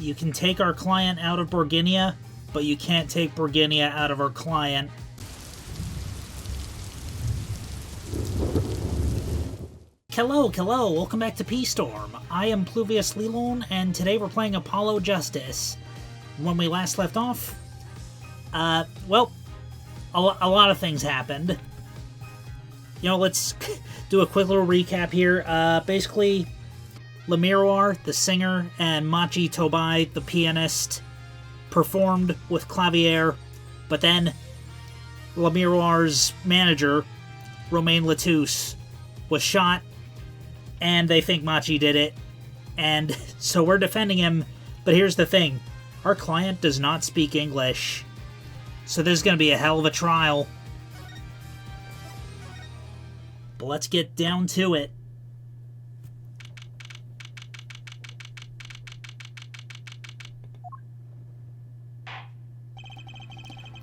You can take our client out of Borginia, but you can't take Borginia out of our client. Hello, welcome back to P-Storm. I am Pluvius Lilon, and today we're playing Apollo Justice. When we last left off, well, a lot of things happened. You know, let's do a quick little recap here. Basically, Lemiroir, the singer, and Machi Tobai, the pianist, performed with Clavier, but then Lemiroir's manager, Romain Latouche, was shot, and they think Machi did it, and so we're defending him. But here's the thing, our client does not speak English, so there's going to be a hell of a trial. But let's get down to it.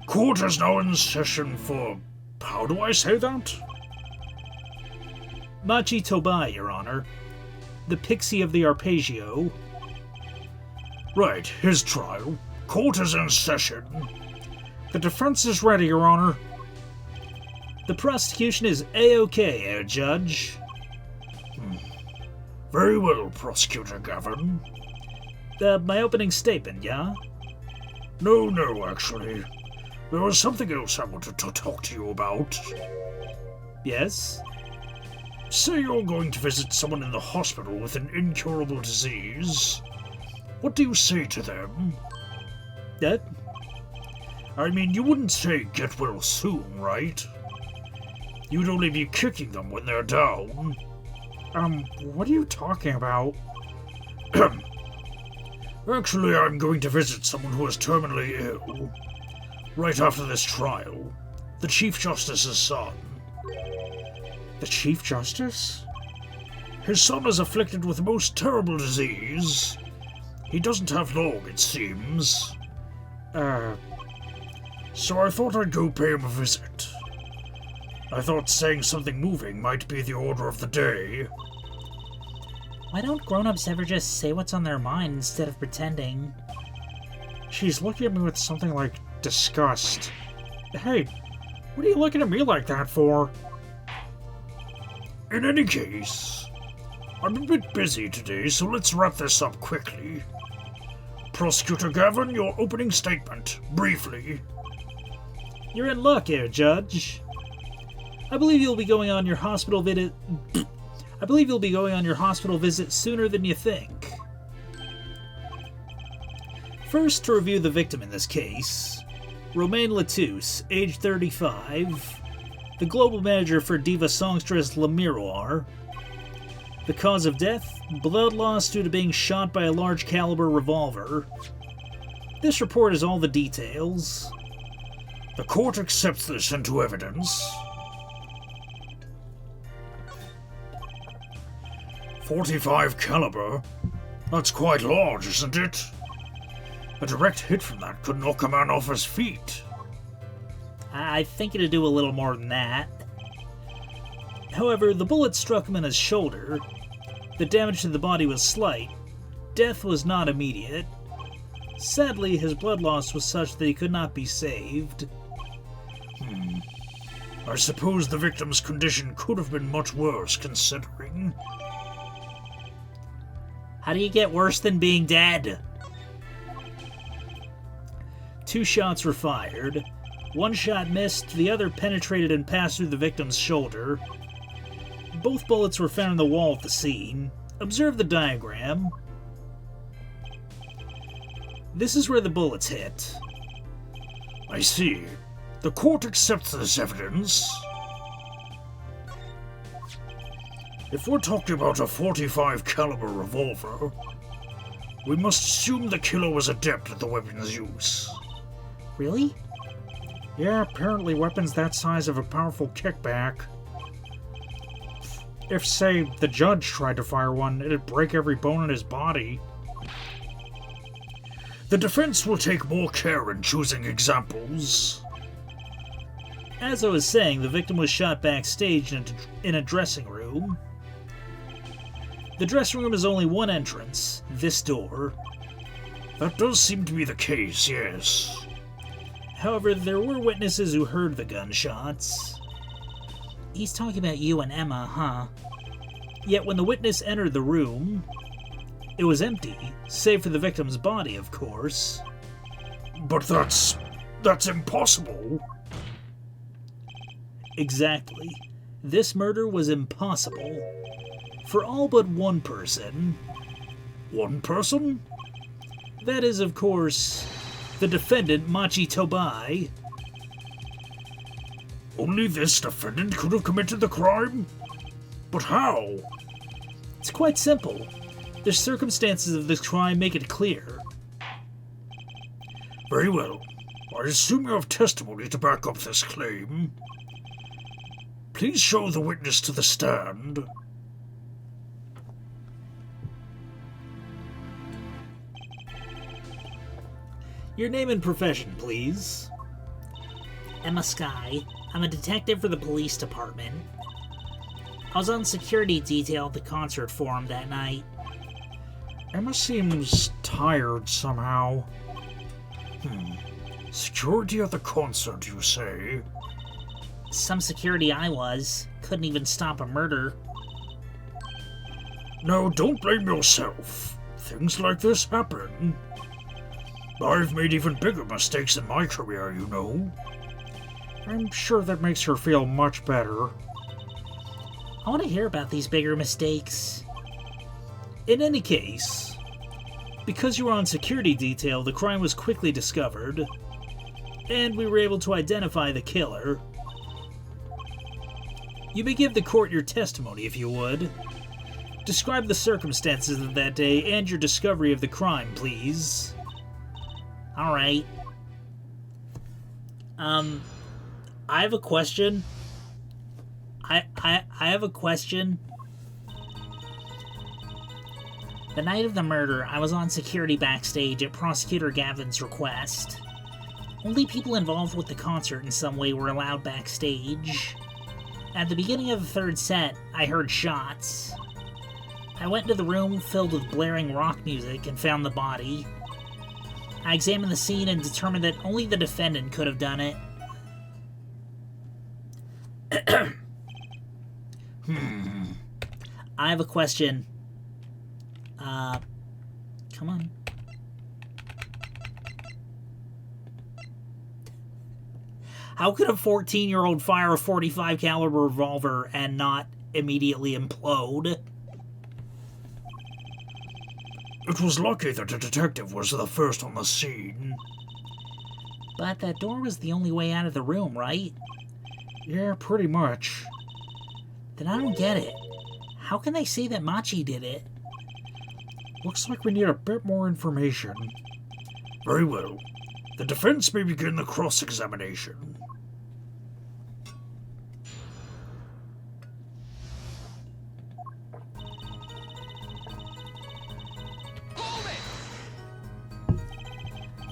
Court is now in session for... how do I say that? Machi Tobai, Your Honor. The Pixie of the Arpeggio. Right, his trial. Court is in session. The defense is ready, Your Honor. The prosecution is A-OK, Judge. Very well, Prosecutor Gavin. My opening statement, yeah? No, actually. There was something else I wanted to talk to you about. Yes? Say you're going to visit someone in the hospital with an incurable disease. What do you say to them? I mean, you wouldn't say get well soon, right? You'd only be kicking them when they're down. What are you talking about? Actually, I'm going to visit someone who is terminally ill. Right after this trial. The Chief Justice's son. The Chief Justice? His son is afflicted with a most terrible disease. He doesn't have long, it seems. So I thought I'd go pay him a visit. I thought saying something moving might be the order of the day. Why don't grown-ups ever just say what's on their mind instead of pretending? She's looking at me with something like disgust. Hey, what are you looking at me like that for? In any case, I'm a bit busy today, so let's wrap this up quickly. Prosecutor Gavin, your opening statement, briefly. You're in luck here, Judge. I believe you'll be going on your hospital visit. I believe you'll be going on your hospital visit sooner than you think. First, to review the victim in this case, Romain Latouche, age 35, the global manager for diva songstress Lemiroir. The cause of death, blood loss due to being shot by a large caliber revolver. This report is all the details. The court accepts this into evidence. 45 caliber? That's quite large, isn't it? A direct hit from that could knock a man off his feet. I think it'd do a little more than that. However, the bullet struck him in his shoulder. The damage to the body was slight. Death was not immediate. Sadly, his blood loss was such that he could not be saved. I suppose the victim's condition could have been much worse, considering. How do you get worse than being dead? 2 shots were fired. 1 shot missed, the other penetrated and passed through the victim's shoulder. Both bullets were found in the wall at the scene. Observe the diagram. This is where the bullets hit. I see. The court accepts this evidence. If we're talking about a 45 caliber revolver, we must assume the killer was adept at the weapon's use. Really? Yeah, apparently weapons that size have a powerful kickback. If, say, the judge tried to fire one, it'd break every bone in his body. The defense will take more care in choosing examples. As I was saying, the victim was shot backstage in a dressing room. The dressing room has only one entrance, this door. That does seem to be the case, yes. However, there were witnesses who heard the gunshots. He's talking about you and Emma, huh? Yet when the witness entered the room, it was empty, save for the victim's body, of course. But that's impossible. Exactly. This murder was impossible. For all but one person. One person? That is, of course, the defendant, Machi Tobai. Only this defendant could have committed the crime? But how? It's quite simple. The circumstances of this crime make it clear. Very well. I assume you have testimony to back up this claim. Please show the witness to the stand. Your name and profession, please. Emma Sky. I'm a detective for the police department. I was on security detail at the concert forum that night. Emma seems tired somehow. Security at the concert, you say? Some security I was. Couldn't even stop a murder. Now, don't blame yourself. Things like this happen. I've made even bigger mistakes in my career, you know. I'm sure that makes her feel much better. I want to hear about these bigger mistakes. In any case, because you were on security detail, the crime was quickly discovered, and we were able to identify the killer. You may give the court your testimony if you would. Describe the circumstances of that day and your discovery of the crime, please. Alright. I have a question. I have a question. The night of the murder, I was on security backstage at Prosecutor Gavin's request. Only people involved with the concert in some way were allowed backstage. At the beginning of the third set, I heard shots. I went into the room filled with blaring rock music and found the body. I examined the scene and determined that only the defendant could have done it. I have a question. Come on. How could a 14-year-old fire a .45 caliber revolver and not immediately implode? It was lucky that the detective was the first on the scene. But that door was the only way out of the room, right? Yeah, pretty much. Then I don't get it. How can they say that Machi did it? Looks like we need a bit more information. Very well. The defense may begin the cross-examination.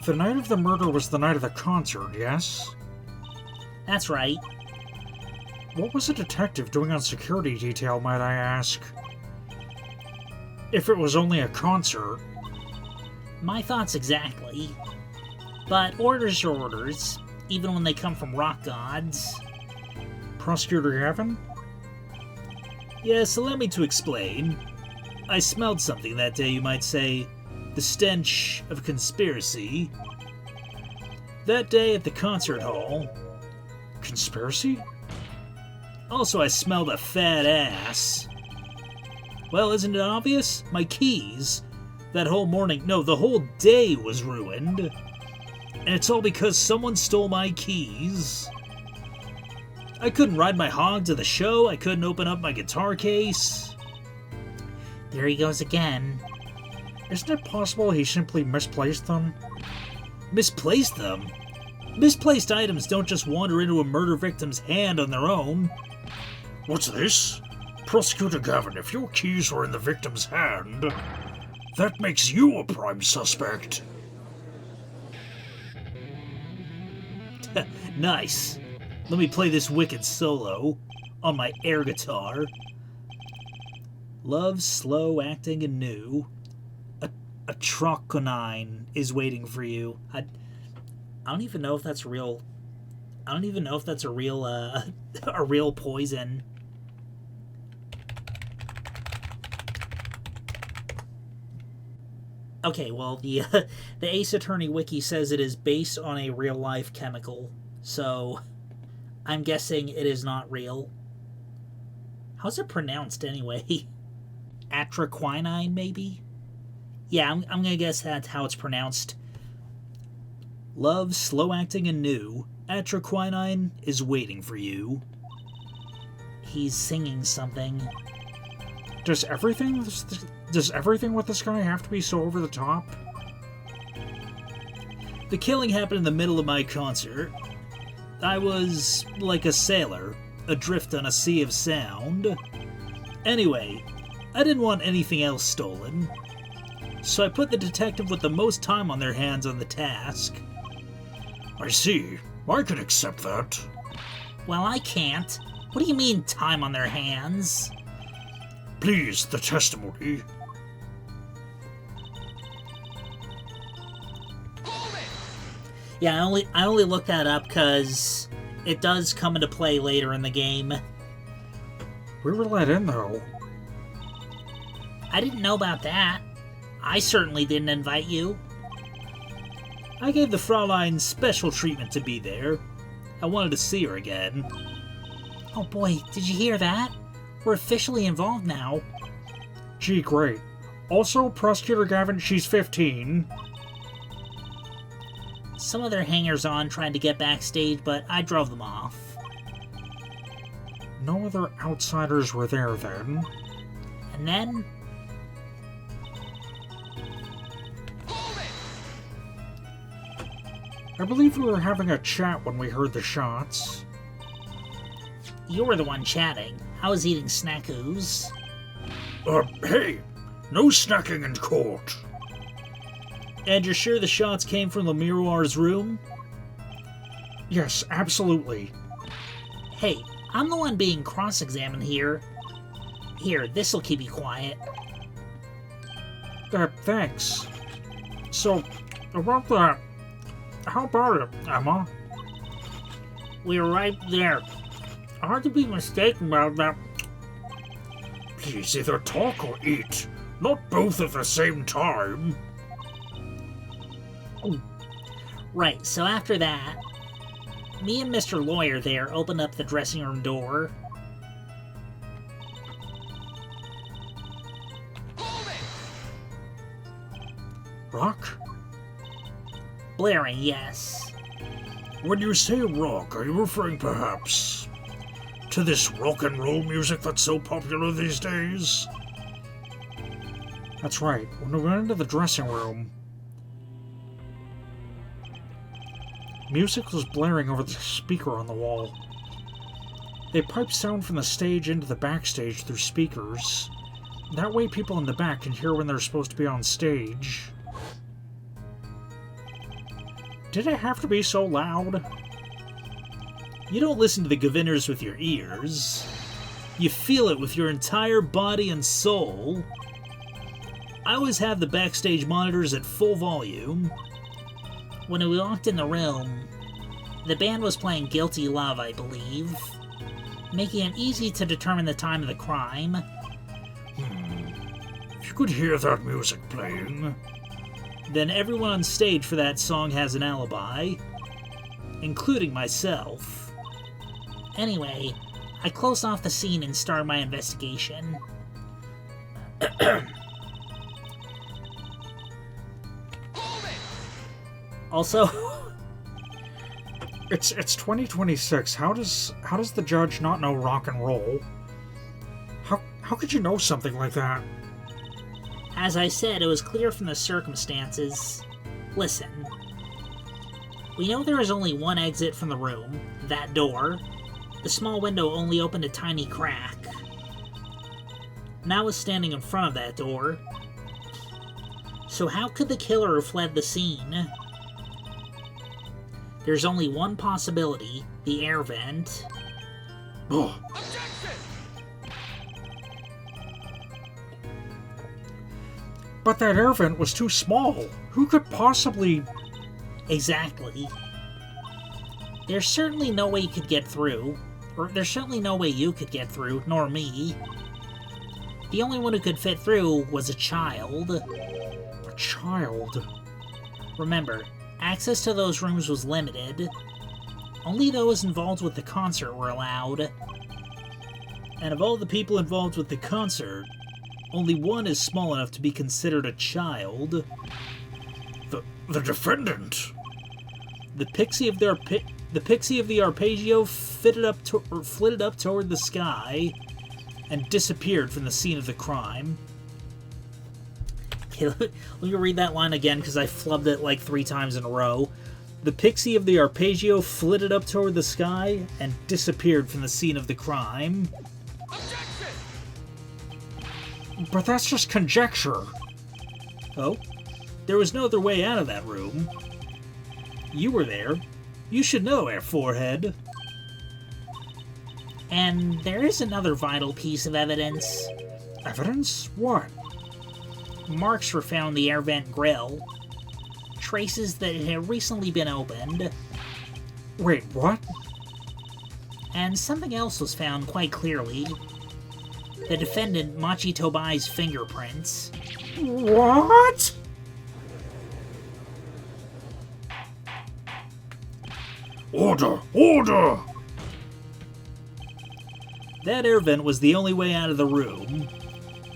The night of the murder was the night of the concert, yes? That's right. What was a detective doing on security detail, might I ask? If it was only a concert. My thoughts exactly. But orders are orders, even when they come from rock gods. Prosecutor Gavin? Yes, allow me to explain. I smelled something that day, you might say. The stench of conspiracy. That day at the concert hall. Conspiracy? Also, I smelled a fat ass. Well, isn't it obvious? My keys. That whole morning, no, the whole day was ruined. And it's all because someone stole my keys. I couldn't ride my hog to the show. I couldn't open up my guitar case. There he goes again. Isn't it possible he simply misplaced them? Misplaced them? Misplaced items don't just wander into a murder victim's hand on their own. What's this? Prosecutor Gavin, if your keys were in the victim's hand, that makes you a prime suspect. Nice. Let me play this wicked solo on my air guitar. Love, slow, acting, and new. A troconine is waiting for you. I don't even know if that's real. I don't even know if that's a real a real poison. Okay, well, the Ace Attorney wiki says it is based on a real-life chemical, so I'm guessing it is not real. How's it pronounced, anyway? Atraquinine, maybe? Yeah, I'm gonna guess that's how it's pronounced. Love, slow-acting and new. Atraquinine is waiting for you. He's singing something. Does everything with this guy have to be so over the top? The killing happened in the middle of my concert. I was like a sailor, adrift on a sea of sound. Anyway, I didn't want anything else stolen, so I put the detective with the most time on their hands on the task. I see. I can accept that. Well, I can't. What do you mean, time on their hands? Please, the testimony. Yeah, I only looked that up because it does come into play later in the game. We were let in, though. I didn't know about that. I certainly didn't invite you. I gave the Fraulein special treatment to be there. I wanted to see her again. Oh boy, did you hear that? We're officially involved now. Gee, great. Also, Prosecutor Gavin, she's 15. Some other hangers-on tried to get backstage, but I drove them off. No other outsiders were there then. And then... I believe we were having a chat when we heard the shots. You were the one chatting. I was eating snackoos. Hey! No snacking in court. And you're sure the shots came from the Miroir's room? Yes, absolutely. Hey, I'm the one being cross-examined here. Here, this'll keep you quiet. Thanks. So, about that, how about it, Emma? We were right there. Hard to be mistaken about that. Please either talk or eat. Not both at the same time. Right, so after that, me and Mr. Lawyer there opened up the dressing room door. Rock? Blaring, yes. When you say rock, are you referring perhaps to this rock and roll music that's so popular these days? That's right. When we went into the dressing room, music was blaring over the speaker on the wall. They piped sound from the stage into the backstage through speakers. That way people in the back can hear when they're supposed to be on stage. Did it have to be so loud? You don't listen to the Gavinners with your ears. You feel it with your entire body and soul. I always have the backstage monitors at full volume. When we walked in the room, the band was playing Guilty Love, I believe, making it easy to determine the time of the crime. If you could hear that music playing, then everyone on stage for that song has an alibi, including myself. Anyway, I closed off the scene and started my investigation. Also, it's 2026. How does the judge not know rock and roll? How could you know something like that? as I said, it was clear from the circumstances. Listen. We know there is only one exit from the room, that door. The small window only opened a tiny crack. And I was standing in front of that door. So how could the killer have fled the scene? There's only one possibility, the air vent. But that air vent was too small. Who could possibly... Exactly. There's certainly no way you could get through. Or there's certainly no way you could get through, nor me. The only one who could fit through was a child. A child? Remember, access to those rooms was limited. Only those involved with the concert were allowed. And of all the people involved with the concert, only one is small enough to be considered a child. The defendant. The pixie of the arpeggio flitted up toward the sky and disappeared from the scene of the crime. Okay, let me read that line again because I flubbed it like 3 times in a row. The pixie of the arpeggio flitted up toward the sky and disappeared from the scene of the crime. But that's just conjecture. Oh? There was no other way out of that room. You were there. You should know, Air Forehead. And there is another vital piece of evidence. Evidence? What? Marks were found in the air vent grill. Traces that it had recently been opened. Wait, what? And something else was found quite clearly. The defendant, Machi Tobai's fingerprints. What? Order! Order! That air vent was the only way out of the room.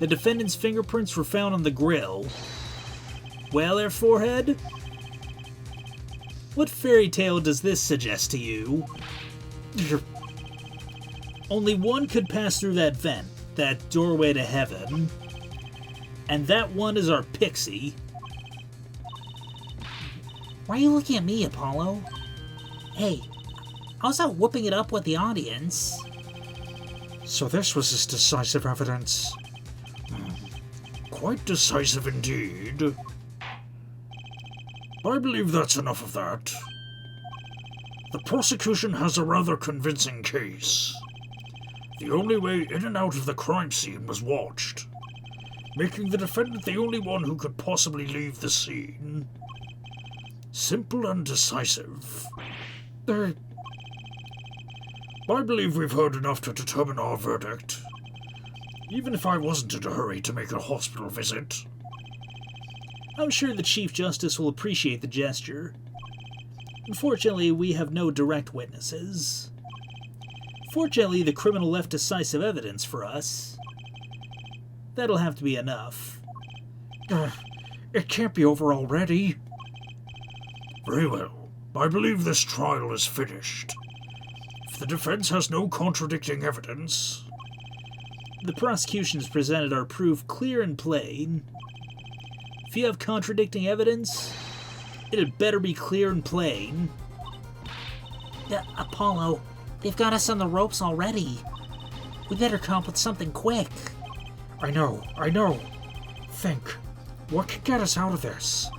The defendant's fingerprints were found on the grill. Well, Air Forehead? What fairy tale does this suggest to you? Only one could pass through that vent, that doorway to heaven. And that one is our pixie. Why are you looking at me, Apollo? Hey, I was out whooping it up with the audience. So this was his decisive evidence. Quite decisive indeed. I believe that's enough of that. The prosecution has a rather convincing case. The only way in and out of the crime scene was watched, making the defendant the only one who could possibly leave the scene. Simple and decisive. I believe we've heard enough to determine our verdict, even if I wasn't in a hurry to make a hospital visit. I'm sure the Chief Justice will appreciate the gesture. Unfortunately, we have no direct witnesses. Fortunately, the criminal left decisive evidence for us. That'll have to be enough. It can't be over already. Very well. I believe this trial is finished. If the defense has no contradicting evidence... The prosecution's presented our proof clear and plain. If you have contradicting evidence, it had better be clear and plain. Apollo, they've got us on the ropes already. We better come up with something quick. I know. Think. What could get us out of this?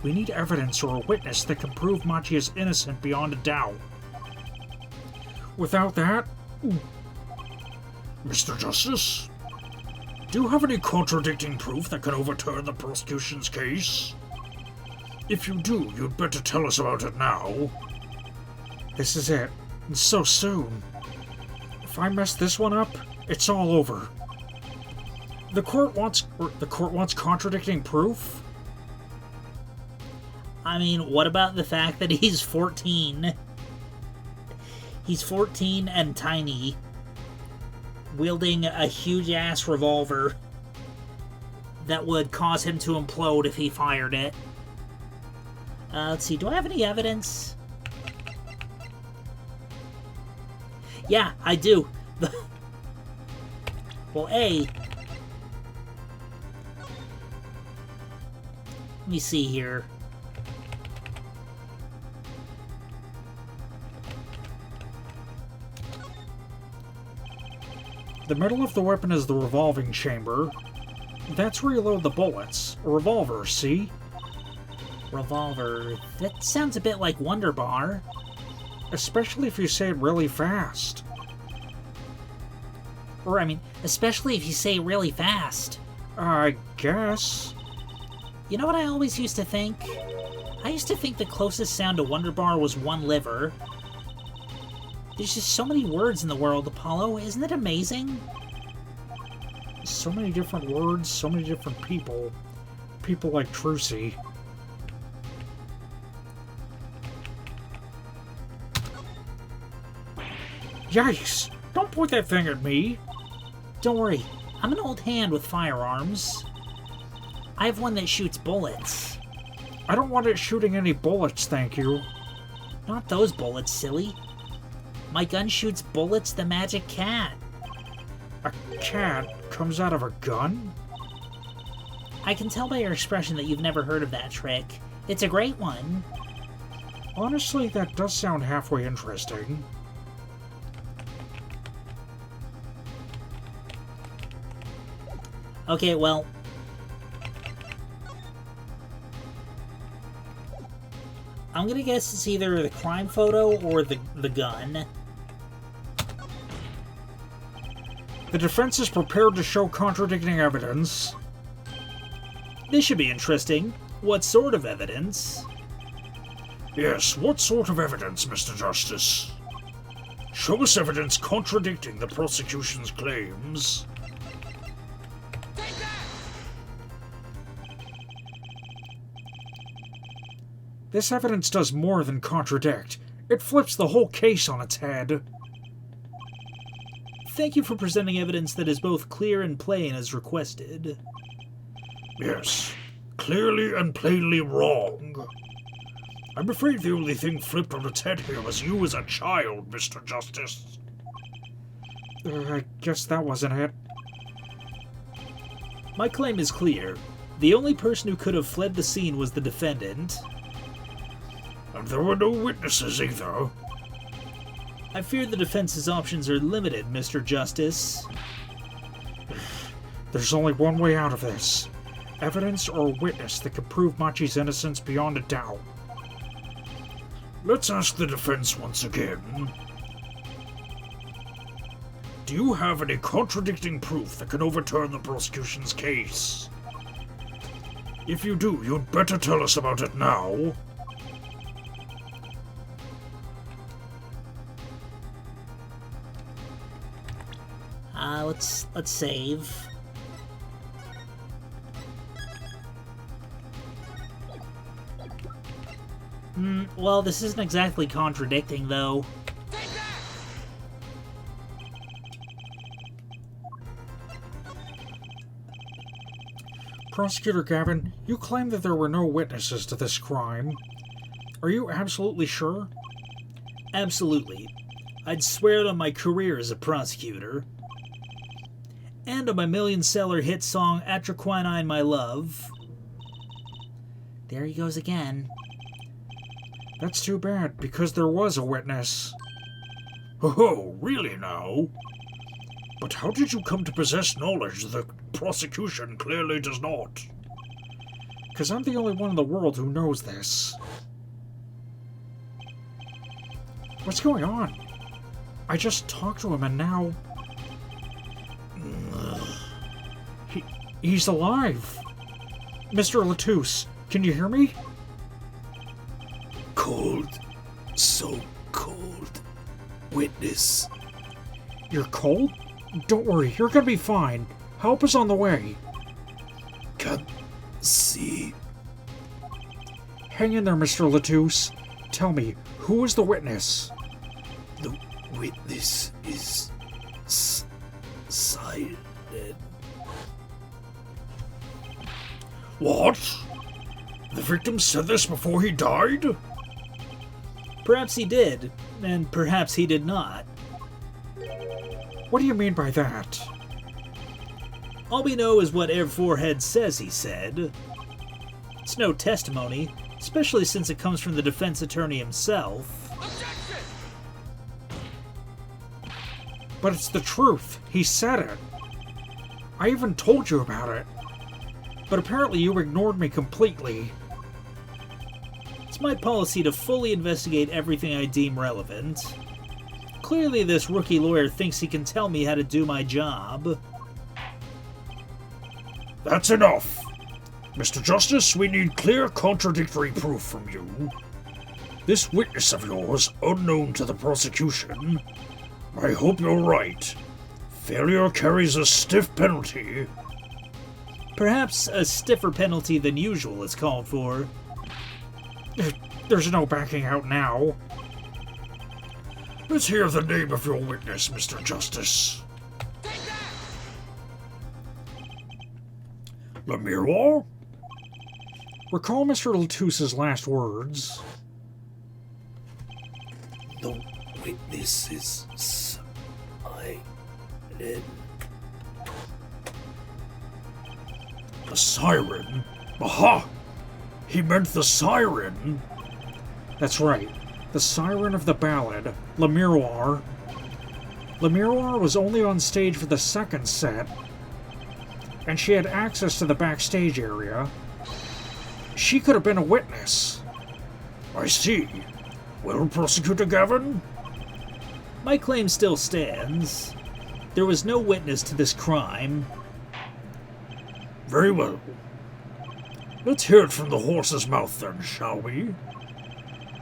We need evidence or a witness that can prove Machi is innocent beyond a doubt. Without that... Mr. Justice? Do you have any contradicting proof that can overturn the prosecution's case? If you do, you'd better tell us about it now. This is it. And so soon. If I mess this one up, it's all over. The court wants contradicting proof? I mean, what about the fact that he's 14? He's 14 and tiny, wielding a huge-ass revolver that would cause him to implode if he fired it. Let's see, do I have any evidence? Yeah, I do. Well, let me see here. The middle of the weapon is the revolving chamber. That's where you load the bullets. A revolver, see? Revolver. That sounds a bit like Wonder Bar. Especially if you say it really fast. Or, I mean, especially if you say it really fast. I guess. You know what I always used to think? I used to think the closest sound to Wonder Bar was one liver. There's just so many words in the world, Apollo. Isn't it amazing? So many different words, so many different people. People like Trucy. Yikes! Don't point that thing at me! Don't worry, I'm an old hand with firearms. I have one that shoots bullets. I don't want it shooting any bullets, thank you. Not those bullets, silly. My gun shoots bullets, the magic cat. A cat comes out of a gun? I can tell by your expression that you've never heard of that trick. It's a great one. Honestly, that does sound halfway interesting. Okay, well... I'm gonna guess it's either the crime photo or the gun. The defense is prepared to show contradicting evidence. This should be interesting. What sort of evidence? Yes, what sort of evidence, Mr. Justice? Show us evidence contradicting the prosecution's claims. This evidence does more than contradict. It flips the whole case on its head. Thank you for presenting evidence that is both clear and plain as requested. Yes, clearly and plainly wrong. I'm afraid the only thing flipped on its head here was you as a child, Mr. Justice. I guess that wasn't it. My claim is clear. The only person who could have fled the scene was the defendant. And there were no witnesses either. I fear the defense's options are limited, Mr. Justice. There's only one way out of this. Evidence or a witness that could prove Machi's innocence beyond a doubt. Let's ask the defense once again. Do you have any contradicting proof that can overturn the prosecution's case? If you do, you'd better tell us about it now. Let's save. Well, this isn't exactly contradicting, though. Prosecutor Gavin, you claim that there were no witnesses to this crime. Are you absolutely sure? Absolutely. I'd swear it on my career as a prosecutor. And on my million-seller hit song, Atraquinine My Love. There he goes again. That's too bad, because there was a witness. Oh, really now? But how did you come to possess knowledge the prosecution clearly does not? Because I'm the only one in the world who knows this. What's going on? I just talked to him and now... He's alive! Mr. Latouche, can you hear me? Cold. So cold. Witness. You're cold? Don't worry, you're gonna be fine. Help is on the way. Can't see. Hang in there, Mr. Latouche. Tell me, who is the witness? The witness is silent. What? The victim said this before he died? Perhaps he did, and perhaps he did not. What do you mean by that? All we know is what Air Forehead says he said. It's no testimony, especially since it comes from the defense attorney himself. Objection! But it's the truth. He said it. I even told you about it. But apparently you ignored me completely. It's my policy to fully investigate everything I deem relevant. Clearly this rookie lawyer thinks he can tell me how to do my job. That's enough. Mr. Justice, we need clear contradictory proof from you. This witness of yours, unknown to the prosecution, I hope you're right. Failure carries a stiff penalty. Perhaps a stiffer penalty than usual is called for. There's no backing out now. Let's hear the name of your witness, Mr. Justice. Le Miroir? Recall Mr. Latusse's last words. The witness is silent. The siren? Aha! He meant the siren! That's right. The siren of the ballad, Le Miroir. Le Miroir was only on stage for the second set, and she had access to the backstage area. She could have been a witness. I see. Well, Prosecutor Gavin? My claim still stands. There was no witness to this crime. Very well. Let's hear it from the horse's mouth then, shall we?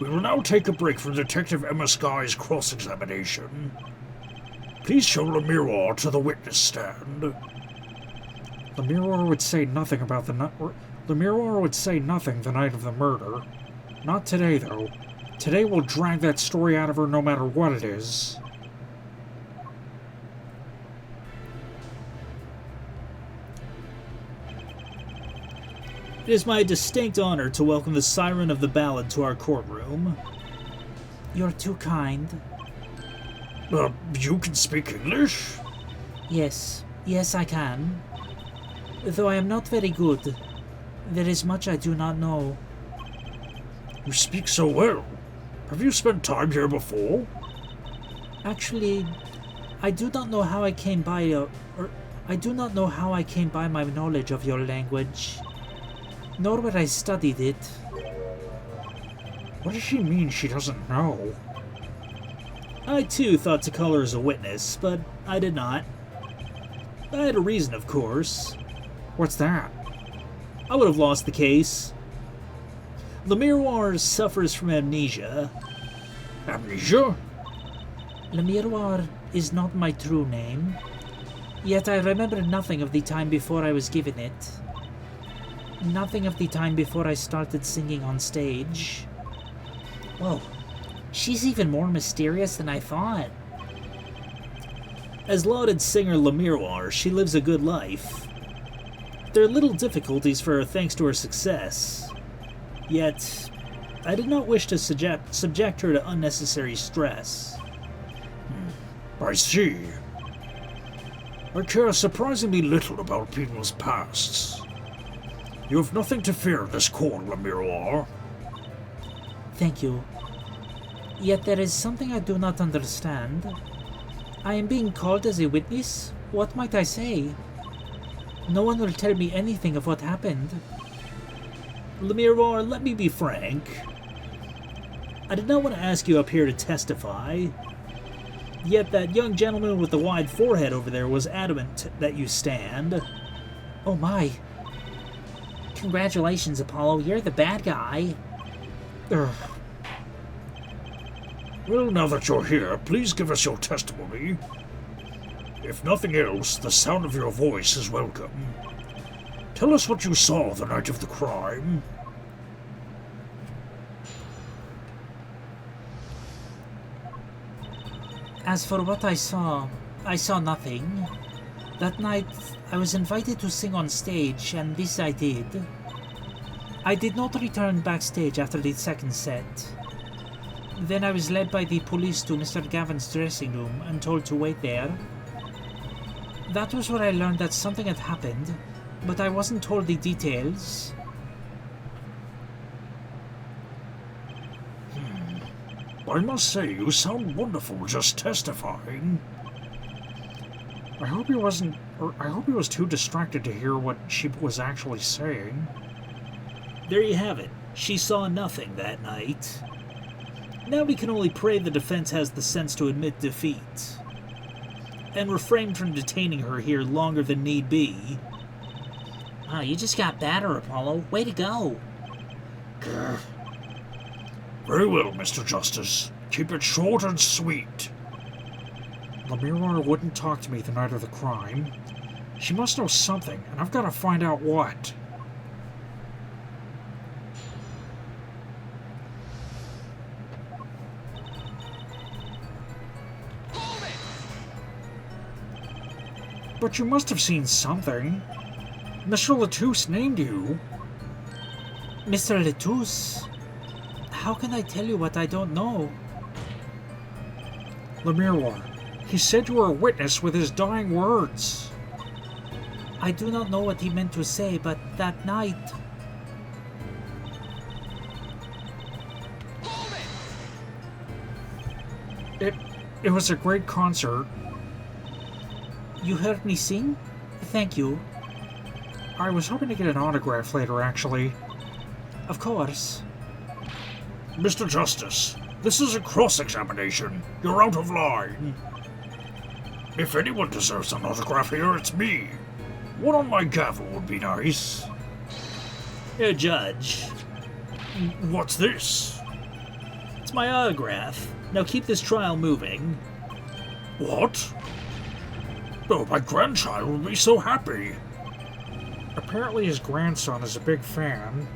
We will now take a break from Detective Emma Sky's cross-examination. Please show Le Miroir to the witness stand. Le Miroir would say nothing about Le Miroir would say nothing the night of the murder. Not today, though. Today we'll drag that story out of her no matter what it is. It is my distinct honor to welcome the siren of the ballad to our courtroom. You're too kind. You can speak English? Yes, I can. Though I am not very good. There is much I do not know. You speak so well. Have you spent time here before? Actually, I do not know how I came by my knowledge of your language, nor where I studied it. What does she mean she doesn't know? I too thought to call her as a witness, but I did not. I had a reason, of course. What's that? I would have lost the case. Le Miroir suffers from amnesia. Amnesia? Le Miroir is not my true name, yet I remember nothing of the time before I was given it. Nothing of the time before I started singing on stage. Whoa, she's even more mysterious than I thought. As lauded singer Le Miroir, she lives a good life. There are little difficulties for her thanks to her success. Yet, I did not wish to subject her to unnecessary stress. I see. I care surprisingly little about people's pasts. You have nothing to fear in this court, Le Miroir. Thank you. Yet there is something I do not understand. I am being called as a witness? What might I say? No one will tell me anything of what happened. Le Miroir, let me be frank. I did not want to ask you up here to testify. Yet that young gentleman with the wide forehead over there was adamant that you stand. Oh my. Congratulations, Apollo. You're the bad guy. Ugh. Well, now that you're here, please give us your testimony. If nothing else, the sound of your voice is welcome. Tell us what you saw the night of the crime. As for what I saw nothing. That night, I was invited to sing on stage, and this I did. I did not return backstage after the second set. Then I was led by the police to Mr. Gavin's dressing room and told to wait there. That was where I learned that something had happened, but I wasn't told the details. I must say, you sound wonderful just testifying. I hope he was too distracted to hear what she was actually saying. There you have it. She saw nothing that night. Now we can only pray the defense has the sense to admit defeat, and refrain from detaining her here longer than need be. Wow, you just got better, Apollo. Way to go. Grr. Very well, Mr. Justice. Keep it short and sweet. Lemire wouldn't talk to me the night of the crime. She must know something, and I've got to find out what. But you must have seen something. Mr. Latouche named you. Mr. Latouche? How can I tell you what I don't know? Lemire, he said you were a witness with his dying words. I do not know what he meant to say, but that night... It was a great concert. You heard me sing? Thank you. I was hoping to get an autograph later, actually. Of course. Mr. Justice, this is a cross-examination. You're out of line. If anyone deserves an autograph here, it's me. One on my gavel would be nice. Here, Judge. What's this? It's my autograph. Now keep this trial moving. What? Oh, my grandchild will be so happy. Apparently his grandson is a big fan.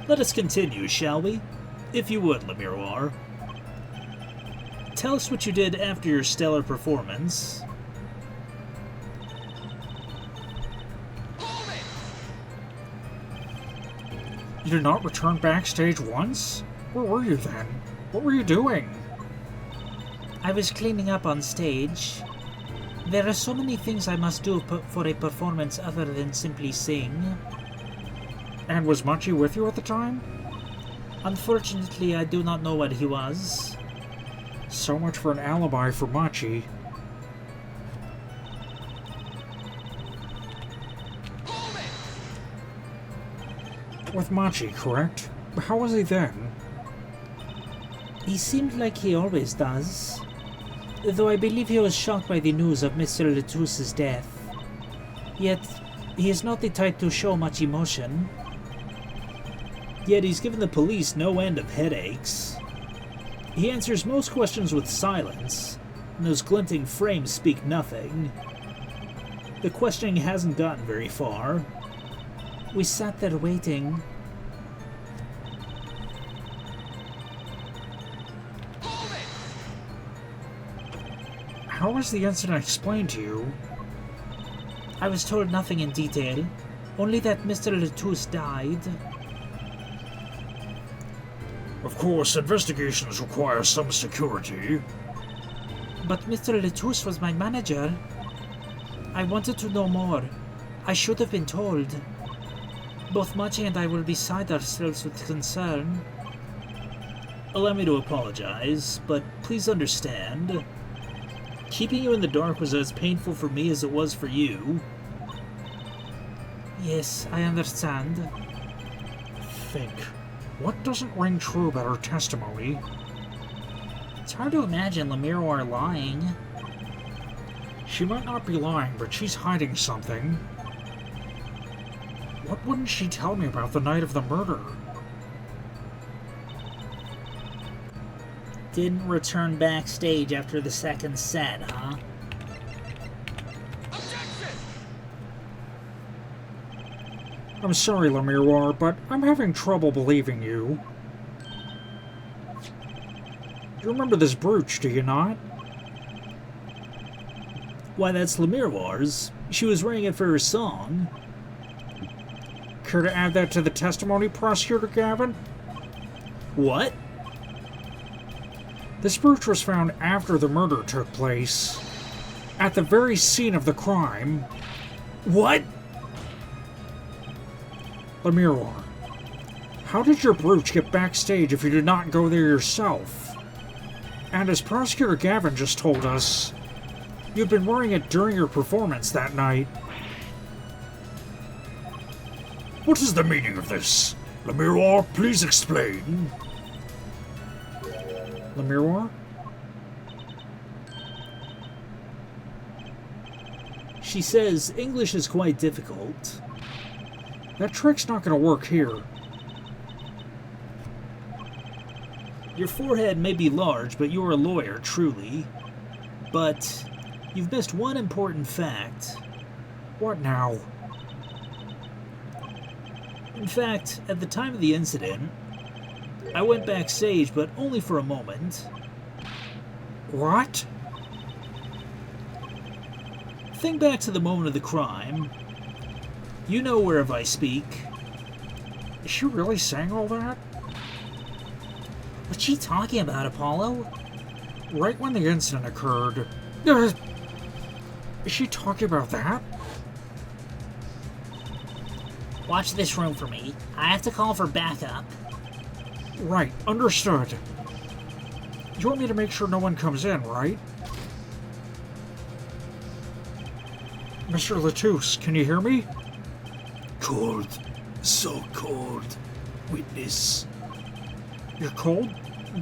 Let us continue, shall we? If you would, Lemire. Tell us what you did after your stellar performance. You did not return backstage once? Where were you then? What were you doing? I was cleaning up on stage. There are so many things I must do for a performance other than simply sing. And was Munchie with you at the time? Unfortunately, I do not know where he was. So much for an alibi for Munchie. With Munchie, correct? How was he then? He seemed like he always does. Though I believe he was shocked by the news of Mr. Latouche's death. Yet, he is not the type to show much emotion. Yet he's given the police no end of headaches. He answers most questions with silence, and those glinting frames speak nothing. The questioning hasn't gotten very far. We sat there waiting. How was the incident explained to you? I was told nothing in detail, only that Mr. Latouche died. Of course, investigations require some security. But Mr. Latouche was my manager. I wanted to know more. I should have been told. Both Machi and I were beside ourselves with concern. Allow me to apologize, but please understand. Keeping you in the dark was as painful for me as it was for you. Yes, I understand. Think. What doesn't ring true about her testimony? It's hard to imagine Lemire lying. She might not be lying, but she's hiding something. What wouldn't she tell me about the night of the murder? Didn't return backstage after the second set, huh? I'm sorry, Lemire, but I'm having trouble believing you. You remember this brooch, do you not? Why, that's Lemire's. She was wearing it for her song. Care to add that to the testimony, Prosecutor Gavin? What? This brooch was found after the murder took place. At the very scene of the crime. What? Lemire, how did your brooch get backstage if you did not go there yourself? And as Prosecutor Gavin just told us, you'd been wearing it during your performance that night. What is the meaning of this? Lemire, please explain. Lemire? She says English is quite difficult. That trick's not gonna work here. Your forehead may be large, but you're a lawyer, truly. But you've missed one important fact. What now? In fact, at the time of the incident, I went backstage, but only for a moment. What? Think back to the moment of the crime. You know whereof I speak. Is she really saying all that? What's she talking about, Apollo? Right when the incident occurred. Is she talking about that? Watch this room for me. I have to call for backup. Right, understood. You want me to make sure no one comes in, right? Mr. Latouche, can you hear me? Cold. So cold. Witness. You're cold?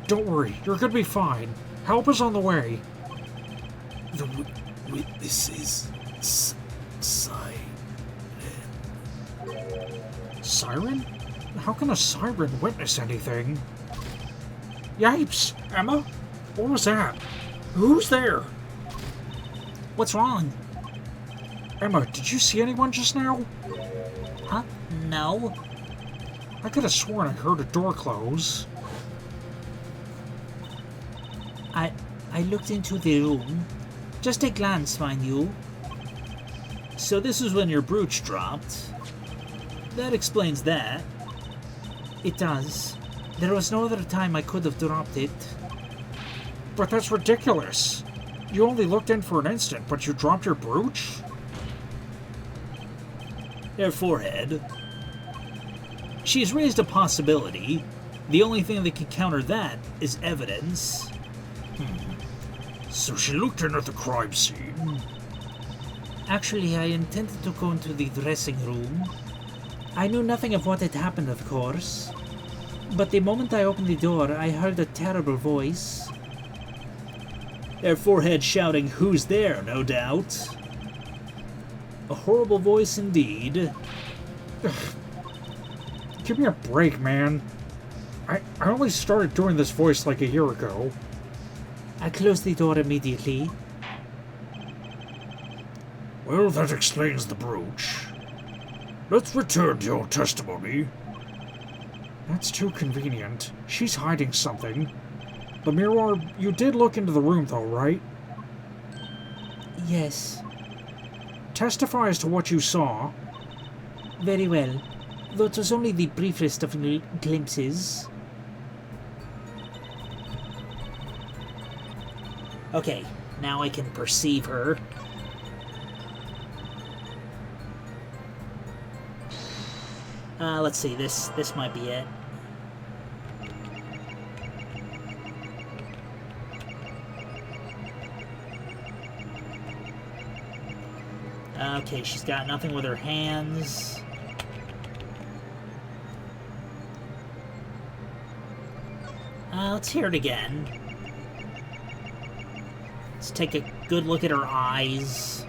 Don't worry, you're gonna be fine. Help is on the way. The witness is silent. Siren? How can a siren witness anything? Yipes! Emma? What was that? Who's there? What's wrong? Emma, did you see anyone just now? Huh? No. I could have sworn I heard a door close. I looked into the room. Just a glance, mind you. So this is when your brooch dropped. That explains that. It does. There was no other time I could have dropped it. But that's ridiculous. You only looked in for an instant, but you dropped your brooch? Her forehead. She's raised a possibility. The only thing that can counter that is evidence. So she looked in at the crime scene. Actually, I intended to go into the dressing room. I knew nothing of what had happened, of course. But the moment I opened the door, I heard a terrible voice. Her forehead shouting, "Who's there?" no doubt. A horrible voice indeed. Give me a break, man. I only started doing this voice like a year ago. I closed the door immediately. Well, that explains the brooch. Let's return to your testimony. That's too convenient. She's hiding something. The mirror, you did look into the room though, right? Yes. Testify as to what you saw. Very well. Though it was only the briefest of glimpses. Okay, now I can perceive her. Let's see, this might be it. Okay, she's got nothing with her hands. Let's hear it again. Let's take a good look at her eyes.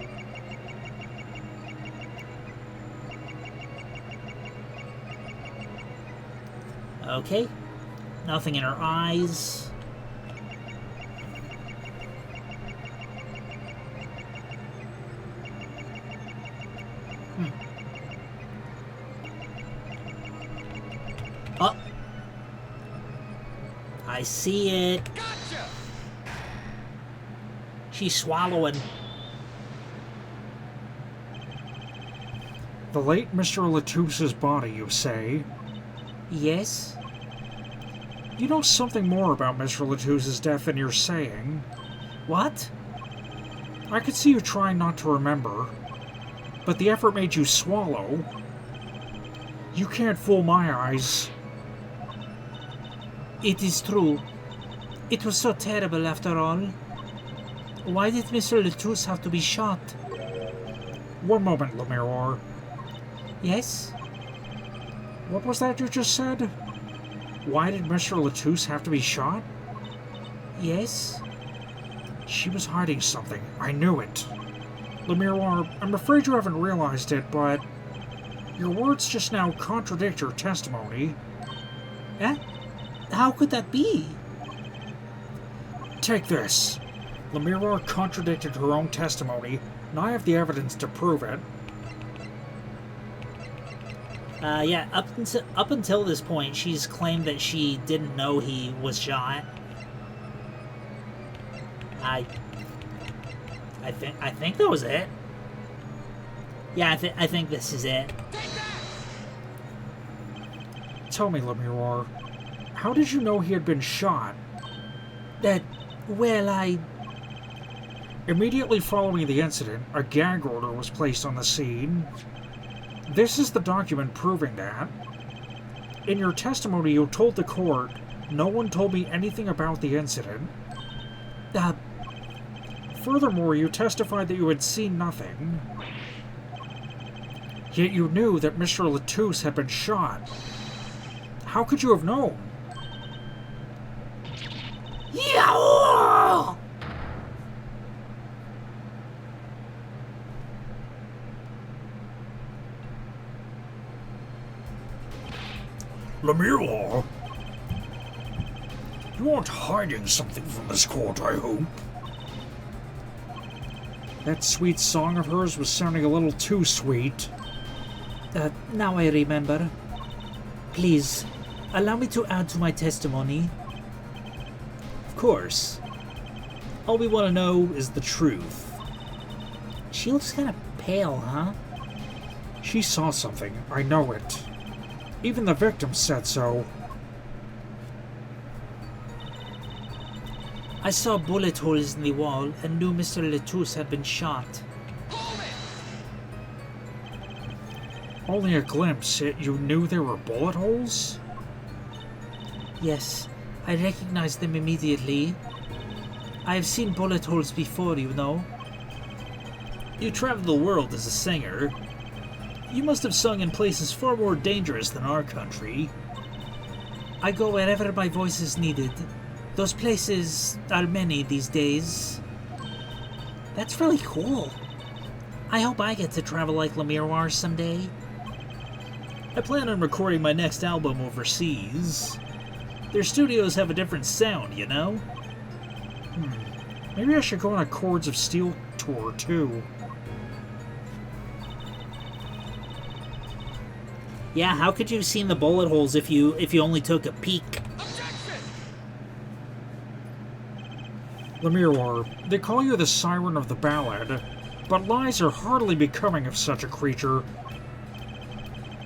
Okay, nothing in her eyes. Oh, I see it. Gotcha! She's swallowing. The late Mr. Latouche's body, you say? Yes? You know something more about Mr. Latouche's death than you're saying. What? I could see you trying not to remember, but the effort made you swallow. You can't fool my eyes. It is true. It was so terrible after all. Why did Mr. Latouche have to be shot? One moment, Lemiroir. Yes? What was that you just said? Why did Mr. Latouche have to be shot? Yes? She was hiding something. I knew it. Lemiroir, I'm afraid you haven't realized it, but Your words just now contradict your testimony. Eh? How could that be? Take this. Lemira contradicted her own testimony, and I have the evidence to prove it. Yeah, up until this point, she's claimed that she didn't know he was shot. I think that was it. Yeah, I think this is it. Tell me, Lemira, how did you know he had been shot? Well, Immediately following the incident, a gag order was placed on the scene. This is the document proving that. In your testimony, you told the court, "No one told me anything about the incident." Furthermore, you testified that you had seen nothing. Yet you knew that Mr. Latouche had been shot. How could you have known? yeah! Lemira, you aren't hiding something from this court, I hope. That sweet song of hers was sounding a little too sweet. Now I remember. Please, allow me to add to my testimony. Of course. All we want to know is the truth. She looks kind of pale, huh? She saw something, I know it. Even the victim said so. I saw bullet holes in the wall and knew Mr. Latouche had been shot. Only a glimpse, yet you knew there were bullet holes? Yes, I recognized them immediately. I have seen bullet holes before, you know. You traveled the world as a singer. You must have sung in places far more dangerous than our country. I go wherever my voice is needed. Those places are many these days. That's really cool. I hope I get to travel like Lemira someday. I plan on recording my next album overseas. Their studios have a different sound, you know? Maybe I should go on a Chords of Steel tour, too. Yeah, how could you have seen the bullet holes if you only took a peek? Lemira, they call you the Siren of the Ballad, but lies are hardly becoming of such a creature.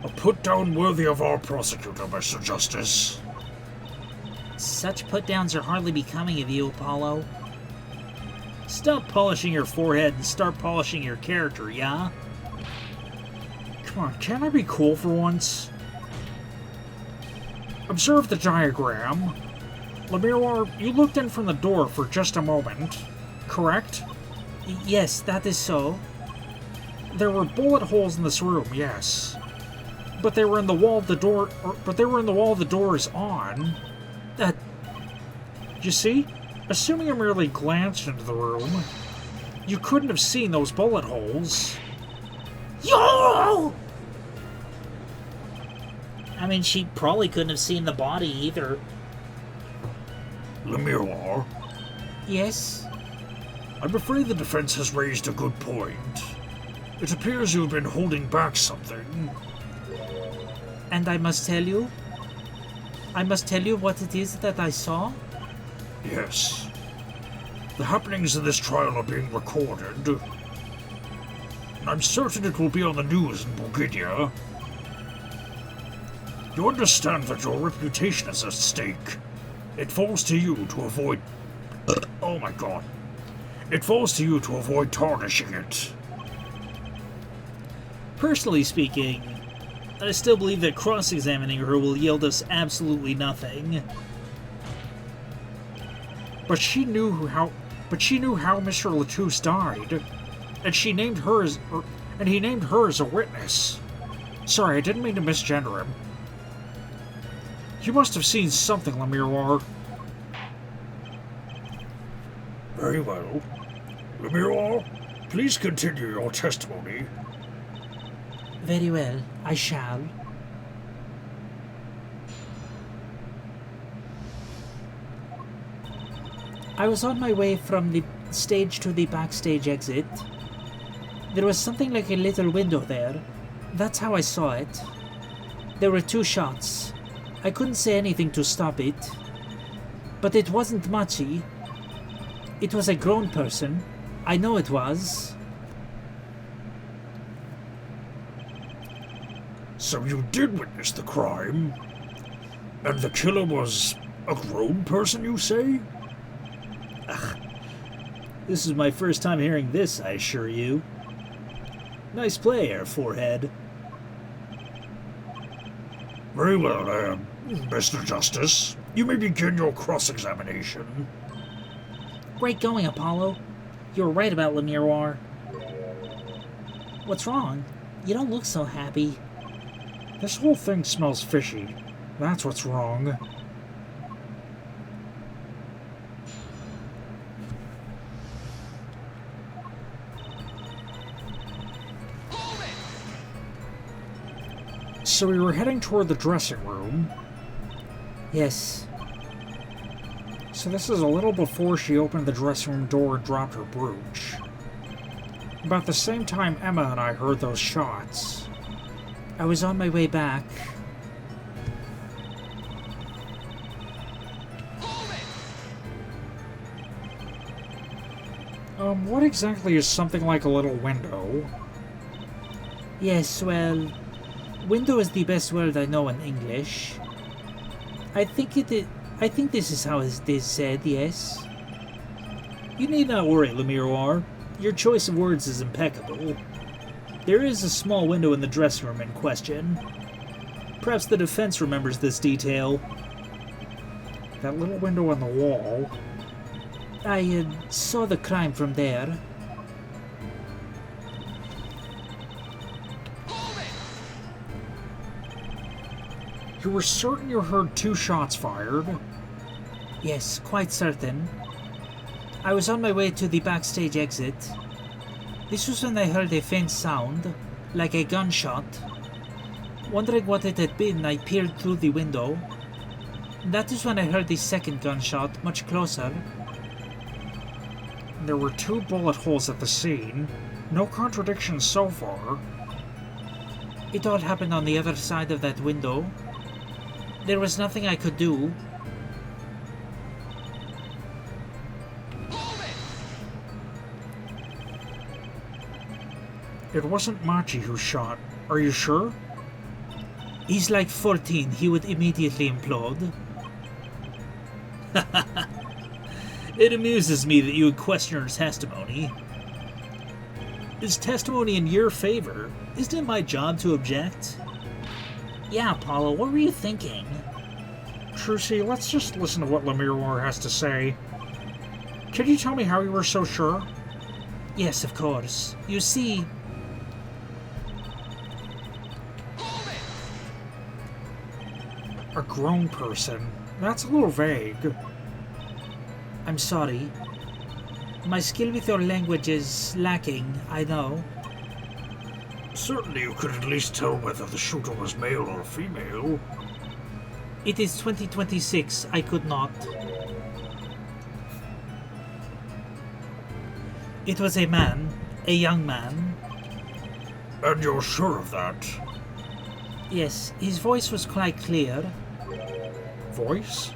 A put-down worthy of our prosecutor, Mr. Justice. Such put-downs are hardly becoming of you, Apollo. Stop polishing your forehead and start polishing your character, yeah? Come on, can't I be cool for once? Observe the diagram. Lemira, you looked in from the door for just a moment, correct? Yes, that is so. There were bullet holes in this room, yes. But they were in the wall the door is on. You see? Assuming I merely glanced into the room, you couldn't have seen those bullet holes. Yo! I mean, she probably couldn't have seen the body either. Lemira, Yes? I'm afraid the defense has raised a good point. It appears you've been holding back something. And I must tell you? I must tell you what it is that I saw? Yes. The happenings in this trial are being recorded. And I'm certain it will be on the news in Bulgaria. You understand that your reputation is at stake. It falls to you to avoid... Oh my god. It falls to you to avoid tarnishing it. Personally speaking, I still believe that cross-examining her will yield us absolutely nothing. But she knew how Mr. Latouche died, and he named her as a witness. Sorry, I didn't mean to misgender him. You must have seen something, Lemira. Very well. Lemira, please continue your testimony. Very well, I shall. I was on my way from the stage to the backstage exit. There was something like a little window there. That's how I saw it. There were 2 shots. I couldn't say anything to stop it. But it wasn't Machi. It was a grown person. I know it was. So you did witness the crime? And the killer was a grown person, you say? This is my first time hearing this, I assure you. Nice play, Air Forehead. Very well, Mr. Justice. You may begin your cross-examination. Great going, Apollo. You were right about Le Miroir. What's wrong? You don't look so happy. This whole thing smells fishy. That's what's wrong. So we were heading toward the dressing room. Yes. So this is a little before she opened the dressing room door and dropped her brooch. About the same time Emma and I heard those shots. I was on my way back. What exactly is something like a little window? Yes, well, window is the best word I know in English. I think this is how it is said, yes. You need not worry, Le Miroir. Your choice of words is impeccable. There is a small window in the dressing room in question. Perhaps the defense remembers this detail. That little window on the wall. I saw the crime from there. You were certain you heard 2 shots fired? Yes, quite certain. I was on my way to the backstage exit. This was when I heard a faint sound, like a gunshot. Wondering what it had been, I peered through the window. That is when I heard the second gunshot, much closer. There were 2 bullet holes at the scene. No contradictions so far. It all happened on the other side of that window. There was nothing I could do. It wasn't Machi who shot. Are you sure? He's like 14. He would immediately implode. It amuses me that you would question her testimony. Is testimony in your favor? Isn't it my job to object? Yeah, Apollo, what were you thinking? Trucy, let's just listen to what Le Miroir has to say. Can you tell me how you were so sure? Yes, of course. You see... A grown person. That's a little vague. I'm sorry. My skill with your language is lacking, I know. Certainly you could at least tell whether the shooter was male or female. It is 2026, I could not. It was a man, a young man. And you're sure of that? Yes, his voice was quite clear. Voice?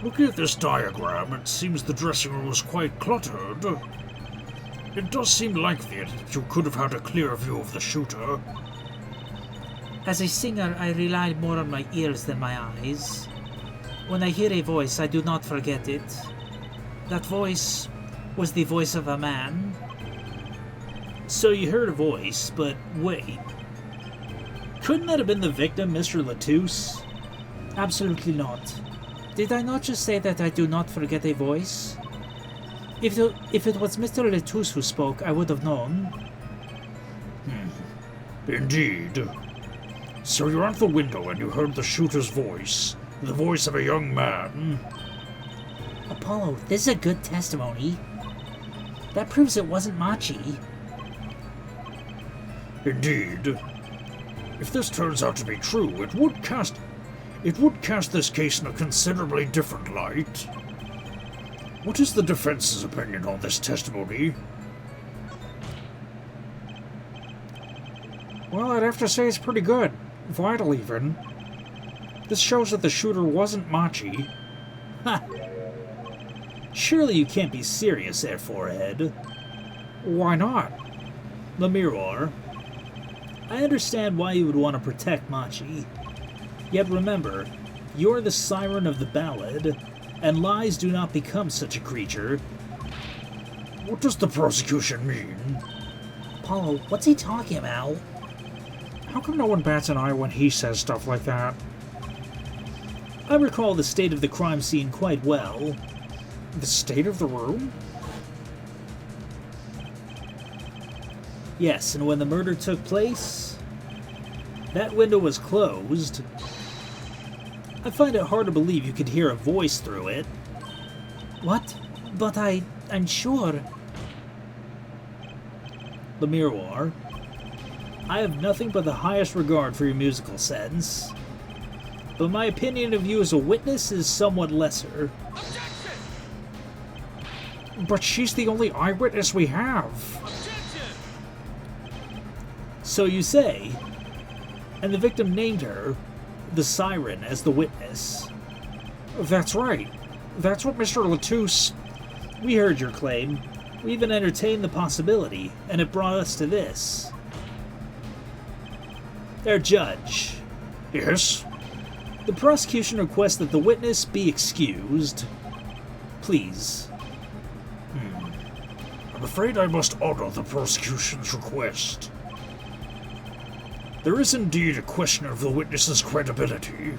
Looking at this diagram, it seems the dressing room was quite cluttered. It does seem likely that you could have had a clear view of the shooter. As a singer, I rely more on my ears than my eyes. When I hear a voice, I do not forget it. That voice was the voice of a man. So you heard a voice, but wait. Couldn't that have been the victim, Mr. Latouche? Absolutely not. Did I not just say that I do not forget a voice? If it was Mr. Latouche who spoke, I would have known. Indeed. So you're at the window and you heard the shooter's voice. The voice of a young man. Apollo, this is a good testimony. That proves it wasn't Machi. Indeed. If this turns out to be true, it would cast this case in a considerably different light. What is the defense's opinion on this testimony? Well, I'd have to say it's pretty good. Vital, even. This shows that the shooter wasn't Machi. Ha! Surely you can't be serious there, Forehead. Why not? Lemiror, I understand why you would want to protect Machi. Yet remember, you're the siren of the ballad, and lies do not become such a creature. What does the prosecution mean? Apollo, what's he talking about? How come no one bats an eye when he says stuff like that? I recall the state of the crime scene quite well. The state of the room? Yes, and when the murder took place, that window was closed. I find it hard to believe you could hear a voice through it. What? But I'm sure. Lemiror, I have nothing but the highest regard for your musical sense, but my opinion of you as a witness is somewhat lesser. But she's the only eyewitness we have. So you say, and the victim named her, the Siren, as the witness. That's right. That's what Mr. Latouche... We heard your claim. We even entertained the possibility, and it brought us to this. Our judge. Yes? The prosecution requests that the witness be excused. Please. I'm afraid I must honor the prosecution's request. There is indeed a question of the witness's credibility.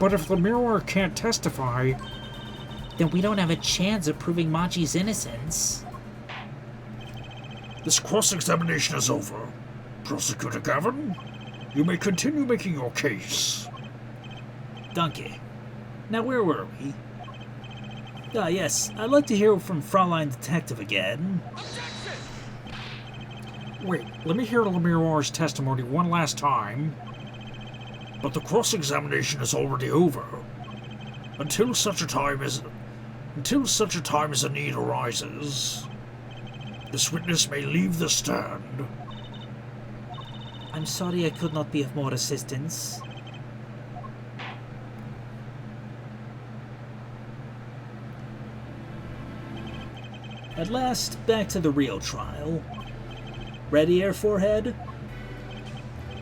But if the mirror can't testify... Then we don't have a chance of proving Machi's innocence. This cross-examination is over. Prosecutor Gavin, you may continue making your case. Danke. Now where were we? Ah, yes, I'd like to hear from Fraulein Detective again. Wait, let me hear Lemiror's testimony one last time. But the cross-examination is already over. Until such a time as a need arises, this witness may leave the stand. I'm sorry I could not be of more assistance. At last, back to the real trial. Ready, Air Forehead?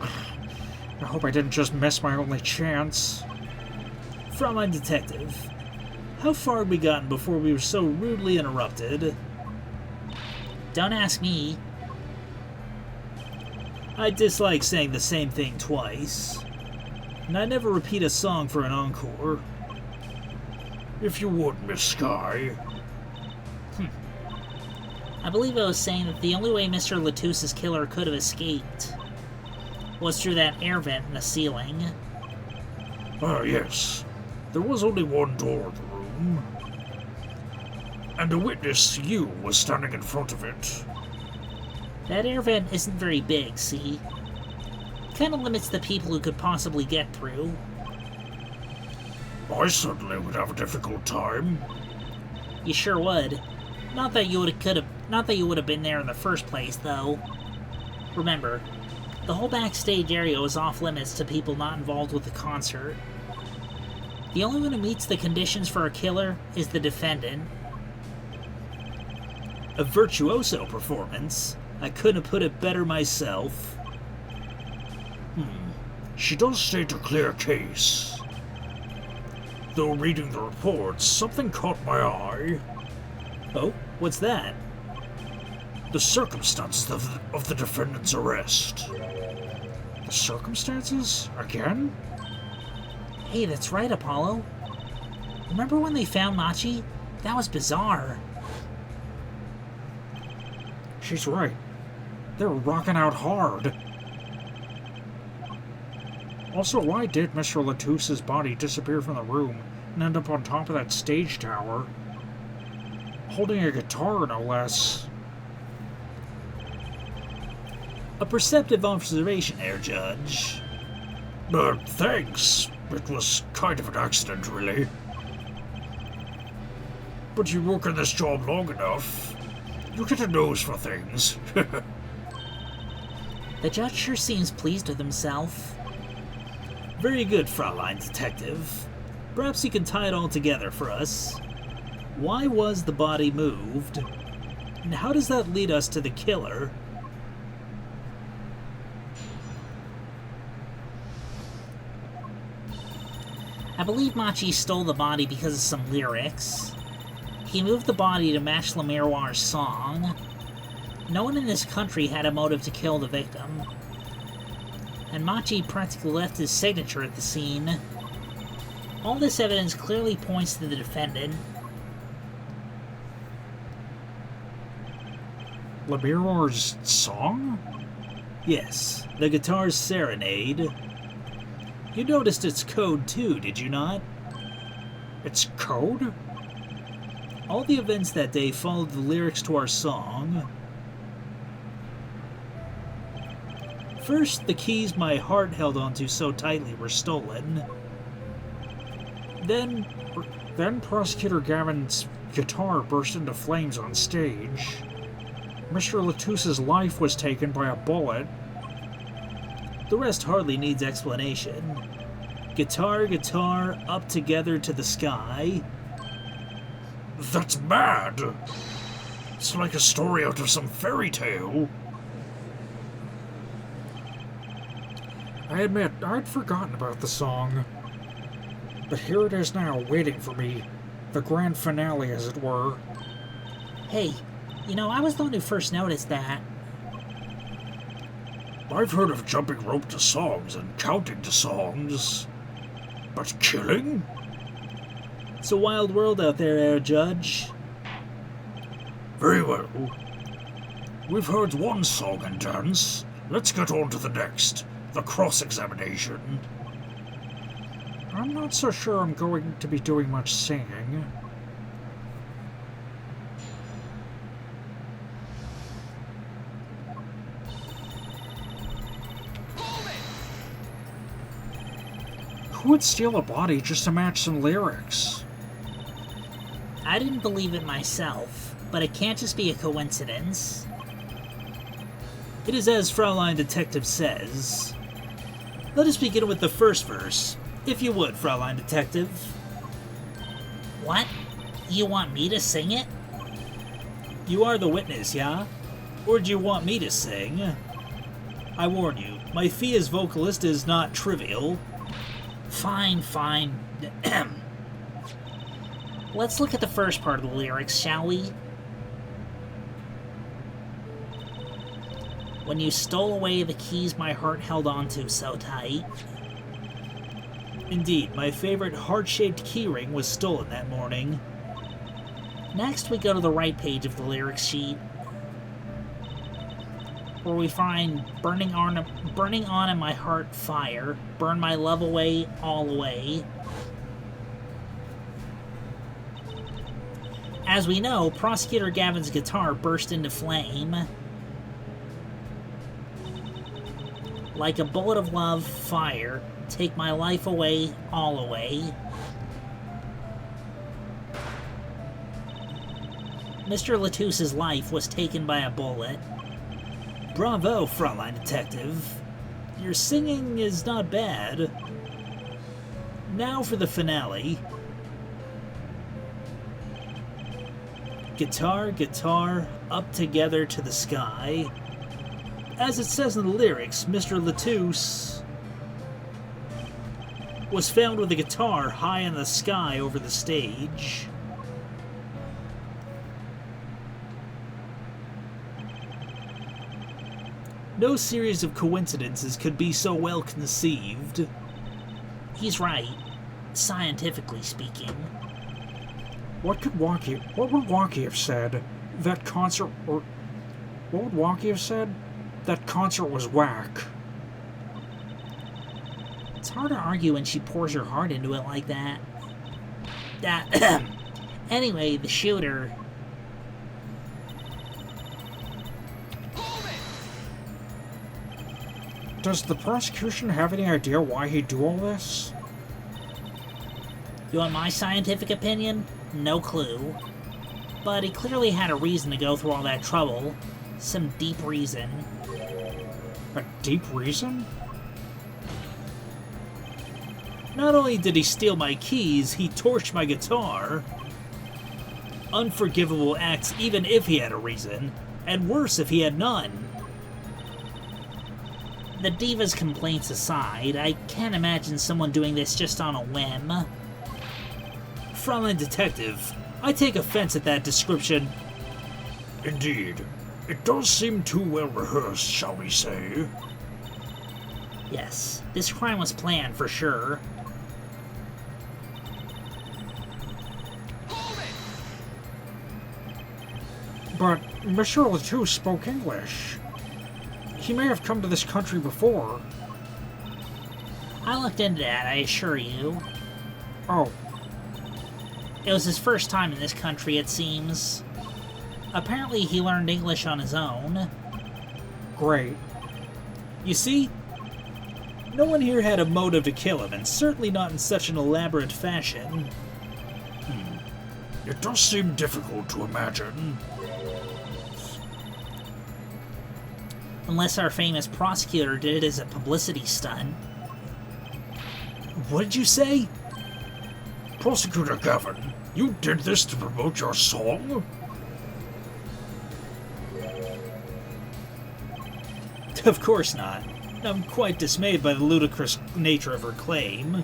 I hope I didn't just miss my only chance. Fraulein Detective, how far had we gotten before we were so rudely interrupted? Don't ask me. I dislike saying the same thing twice, and I never repeat a song for an encore. If you would, Miss Sky. I believe I was saying that the only way Mr. Latouche's killer could have escaped was through that air vent in the ceiling. Ah, yes. There was only one door in the room. And a witness, you, was standing in front of it. That air vent isn't very big, see? Kinda limits the people who could possibly get through. I certainly would have a difficult time. You sure would. Not that you would have been there in the first place, though. Remember, the whole backstage area was off limits to people not involved with the concert. The only one who meets the conditions for a killer is the defendant. A virtuoso performance. I couldn't have put it better myself. She does state a clear case. Though reading the reports, something caught my eye. Oh, what's that? The circumstances of the defendant's arrest. The circumstances? Again? Hey, that's right, Apollo. Remember when they found Machi? That was bizarre. She's right. They're rocking out hard. Also, why did Mr. Latouche's body disappear from the room and end up on top of that stage tower? Holding a guitar, no less. A perceptive observation there, Judge. Thanks. It was kind of an accident, really. But you work in this job long enough, you get a nose for things. The judge sure seems pleased with himself. Very good, Fraulein Detective. Perhaps you can tie it all together for us. Why was the body moved? And how does that lead us to the killer? I believe Machi stole the body because of some lyrics. He moved the body to match Le Miroir's song. No one in this country had a motive to kill the victim. And Machi practically left his signature at the scene. All this evidence clearly points to the defendant. Le Miroir's song? Yes, the guitar's serenade. You noticed its code too, did you not? It's code? All the events that day followed the lyrics to our song. First, the keys my heart held onto so tightly were stolen. Then Prosecutor Gavin's guitar burst into flames on stage. Mr. Latusse's life was taken by a bullet. The rest hardly needs explanation. Guitar, guitar, up together to the sky. That's mad! It's like a story out of some fairy tale. I admit, I'd forgotten about the song. But here it is now, waiting for me. The grand finale, as it were. Hey, you know, I was the one who first noticed that. I've heard of jumping rope to songs and counting to songs. But killing? It's a wild world out there, Judge. Very well. We've heard one song and dance. Let's get on to the next. The cross-examination. I'm not so sure I'm going to be doing much singing. Who would steal a body just to match some lyrics? I didn't believe it myself, but it can't just be a coincidence. It is as Fraulein Detective says. Let us begin with the first verse, if you would, Fraulein Detective. What? You want me to sing it? You are the witness, yeah? Or do you want me to sing? I warn you, my fee as vocalist is not trivial. Fine, fine. Let's look at the first part of the lyrics, shall we? When you stole away the keys my heart held onto so tight. Indeed, my favorite heart-shaped keyring was stolen that morning. Next, we go to the right page of the lyrics sheet, where we find burning on in my heart fire, burn my love away, all away. As we know, Prosecutor Gavin's guitar burst into flame. Like a bullet of love, fire, take my life away, all away. Mr. Latusse's life was taken by a bullet. Bravo, Fraulein Detective. Your singing is not bad. Now for the finale. Guitar, guitar, up together to the sky. As it says in the lyrics, Mr. Latusse was found with a guitar high in the sky over the stage. No series of coincidences could be so well conceived. He's right, scientifically speaking. What would Wonky have said? That concert, or what would Wonky have said? That concert was whack. It's hard to argue when she pours her heart into it like that. Anyway, the shooter. Does the prosecution have any idea why he'd do all this? You want my scientific opinion? No clue. But he clearly had a reason to go through all that trouble. Some deep reason. A deep reason? Not only did he steal my keys, he torched my guitar. Unforgivable acts even if he had a reason, and worse if he had none. The diva's complaints aside, I can't imagine someone doing this just on a whim. Frontline detective, I take offense at that description. Indeed. It does seem too well rehearsed, shall we say? Yes, this crime was planned for sure. But Monsieur Letou spoke English. He may have come to this country before. I looked into that, I assure you. Oh, It was his first time in this country, it seems. Apparently he learned English on his own. great. You see? No one here had a motive to kill him, and certainly not in such an elaborate fashion. It does seem difficult to imagine. Unless our famous prosecutor did it as a publicity stunt. What did you say? Prosecutor Gavin, you did this to promote your song? Of course not. I'm quite dismayed by the ludicrous nature of her claim.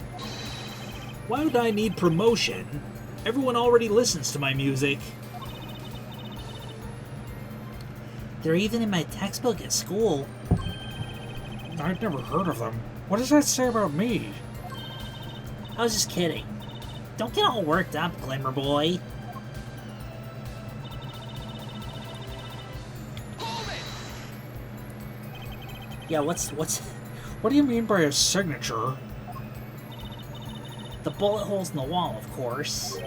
Why would I need promotion? Everyone already listens to my music. They're even in my textbook at school. I'd never heard of them. What does that say about me? I was just kidding. Don't get all worked up, Glimmer Boy. Yeah, what's... What do you mean by a signature? The bullet holes in the wall, of course.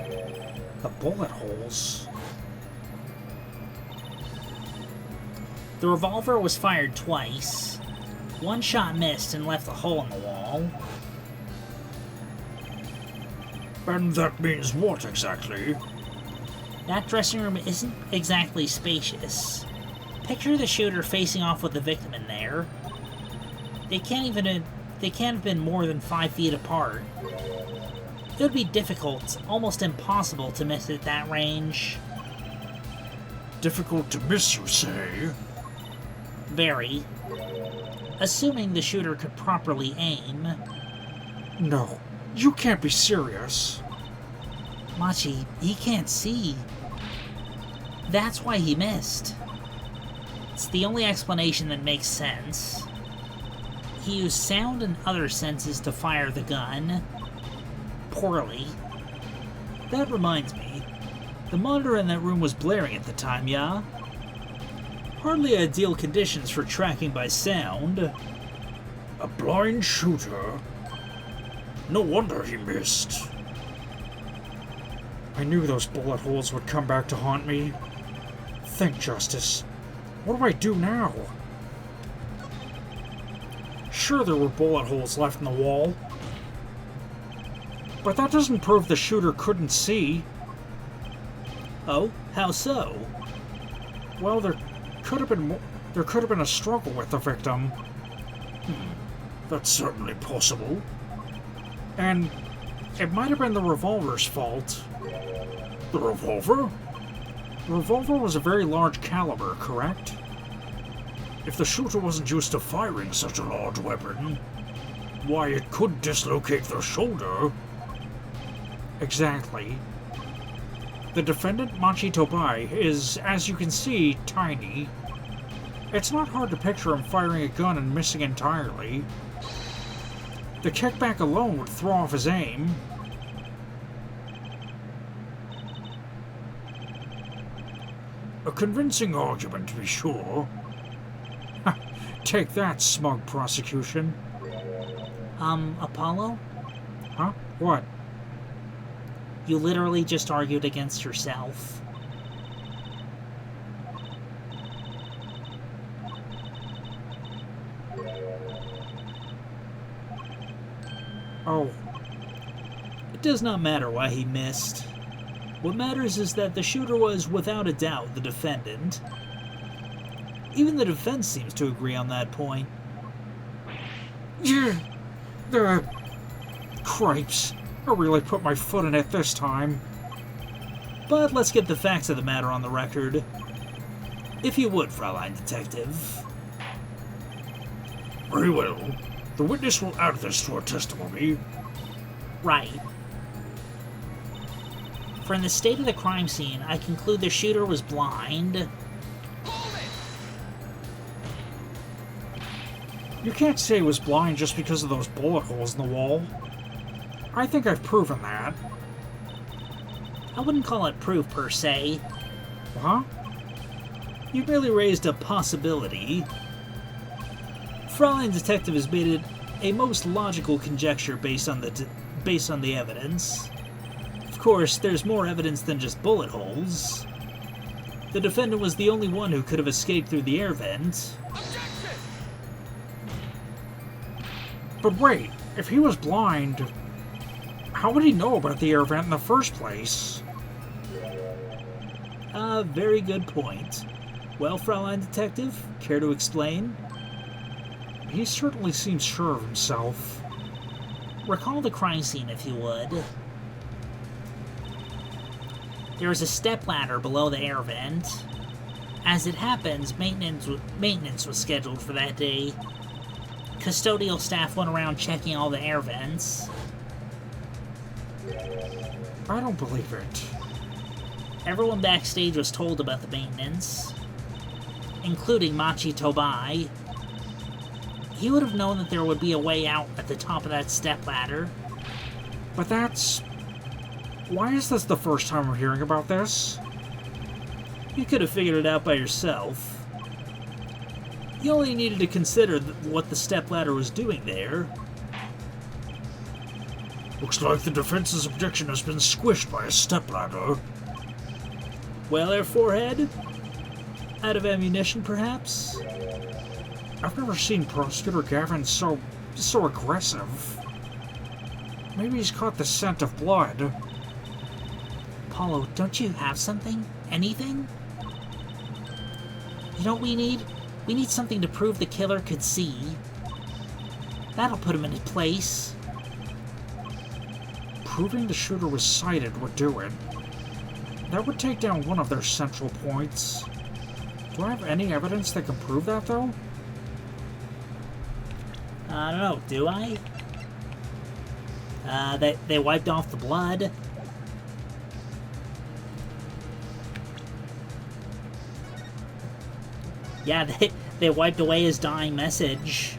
The bullet holes? The revolver was fired twice. One shot missed and left a hole in the wall. And that means what exactly? That dressing room isn't exactly spacious. Picture the shooter facing off with the victim in there. They can't have been more than 5 feet apart. It would be difficult, almost impossible to miss at that range. Difficult to miss, you say? Very. Assuming the shooter could properly aim. No, you can't be serious. Machi, he can't see. That's why he missed. It's the only explanation that makes sense. He used sound and other senses to fire the gun. Poorly. That reminds me. The monitor in that room was blaring at the time, yeah? Hardly ideal conditions for tracking by sound. A blind shooter? No wonder he missed. I knew those bullet holes would come back to haunt me. Think, Justice. What do I do now? Sure, there were bullet holes left in the wall. But that doesn't prove the shooter couldn't see. Oh, how so? Well, there could have been a struggle with the victim. That's certainly possible. And it might have been the revolver's fault. The revolver? The revolver was a very large caliber, correct? If the shooter wasn't used to firing such a large weapon, why, it could dislocate the shoulder. Exactly. The defendant, Machi Tobai, is, as you can see, tiny. It's not hard to picture him firing a gun and missing entirely. The kickback alone would throw off his aim. A convincing argument, to be sure. Take that, smug prosecution. Apollo? Huh? What? You literally just argued against yourself. Oh, It does not matter why he missed. What matters is that the shooter was, without a doubt, the defendant. Even the defense seems to agree on that point. yeah. Cripes. I really put my foot in it this time. But let's get the facts of the matter on the record. If you would, Fraulein Detective. Very well. The witness will add this to her testimony. Right. From the state of the crime scene, I conclude the shooter was blind. You can't say he was blind just because of those bullet holes in the wall. I think I've proven that. I wouldn't call it proof per se. Huh? You merely raised a possibility. Fraulein Detective has made it a most logical conjecture based on the evidence. Of course, there's more evidence than just bullet holes. The defendant was the only one who could have escaped through the air vent. But wait, if he was blind, how would he know about the air vent in the first place? Very good point. Well, Fraulein Detective, care to explain? He certainly seems sure of himself. Recall the crime scene, if you would. There was a stepladder below the air vent. As it happens, maintenance was scheduled for that day. Custodial staff went around checking all the air vents. I don't believe it. Everyone backstage was told about the maintenance, including Machi Tobai. He would have known that there would be a way out at the top of that stepladder. But that's... Why is this the first time we're hearing about this? You could have figured it out by yourself. You only needed to consider what the stepladder was doing there. Looks like the defense's objection has been squished by a stepladder. Well, Air Forehead? Out of ammunition, perhaps? I've never seen Prosecutor Gavin so aggressive. Maybe he's caught the scent of blood. Paulo, don't you have something? Anything? You know what we need? We need something to prove the killer could see. That'll put him in his place. Proving the shooter was sighted would do it. That would take down one of their central points. Do I have any evidence that can prove that, though? I don't know, do I? They wiped off the blood. Yeah, they wiped away his dying message.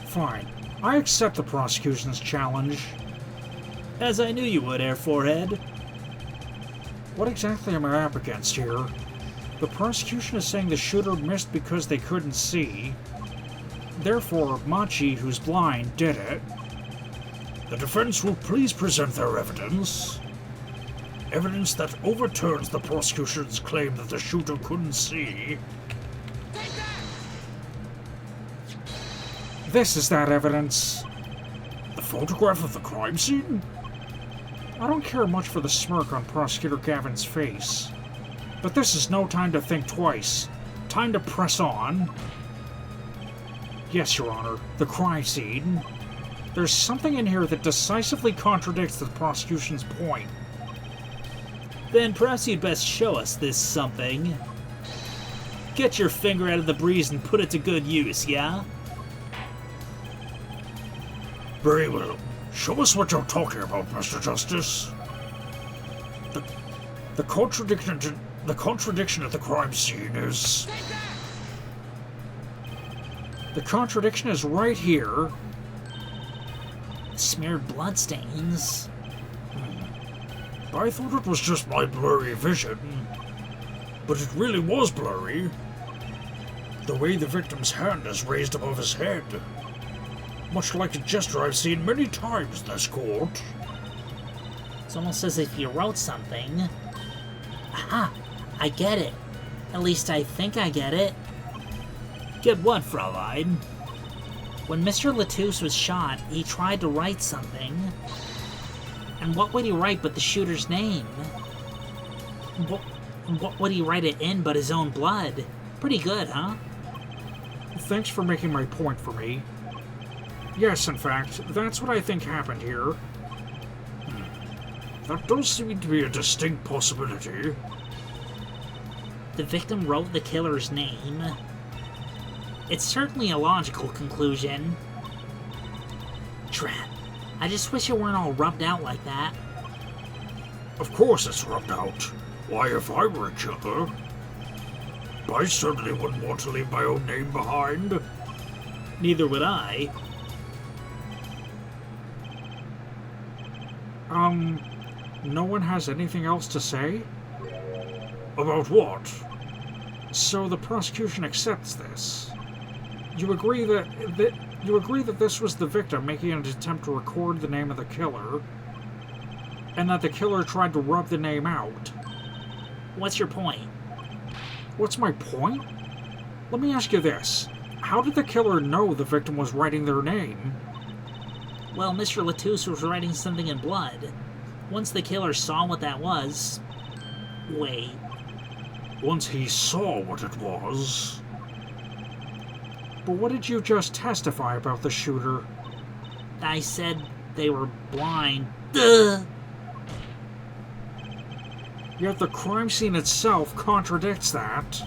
Fine. I accept the prosecution's challenge. As I knew you would, Air Forehead. What exactly am I up against here? The prosecution is saying the shooter missed because they couldn't see. Therefore, Machi, who's blind, did it. The defense will please present their evidence. Evidence that overturns the prosecution's claim that the shooter couldn't see. This is that evidence. The photograph of the crime scene? I don't care much for the smirk on Prosecutor Gavin's face. But this is no time to think twice. Time to press on. Yes, Your Honor, the crime scene. There's something in here that decisively contradicts the prosecution's point. Then perhaps you'd best show us this something. Get your finger out of the breeze and put it to good use, yeah? Very well. Show us what you're talking about, Mr. Justice. The contradiction at the crime scene is... The contradiction is right here. Smeared bloodstains. I thought it was just my blurry vision. But it really was blurry. The way the victim's hand is raised above his head. Much like a gesture I've seen many times in this court. It's almost as if you wrote something. Aha! I get it. At least I think I get it. Get what, Fraulein? When Mr. Latouche was shot, he tried to write something. And what would he write but the shooter's name? What would he write it in but his own blood? Pretty good, huh? Thanks for making my point for me. Yes, in fact, that's what I think happened here. That does seem to be a distinct possibility. The victim wrote the killer's name. It's certainly a logical conclusion. Drat. I just wish it weren't all rubbed out like that. Of course it's rubbed out. Why, if I were a killer, I certainly wouldn't want to leave my own name behind. Neither would I. No one has anything else to say? About what? So the prosecution accepts this. You agree that this was the victim making an attempt to record the name of the killer, and that the killer tried to rub the name out. What's your point? What's my point? Let me ask you this. How did the killer know the victim was writing their name? Well, Mr. Latouche was writing something in blood. Once the killer saw what that was... Wait. Once he saw what it was... But what did you just testify about the shooter? I said they were blind. Duh! Yet the crime scene itself contradicts that.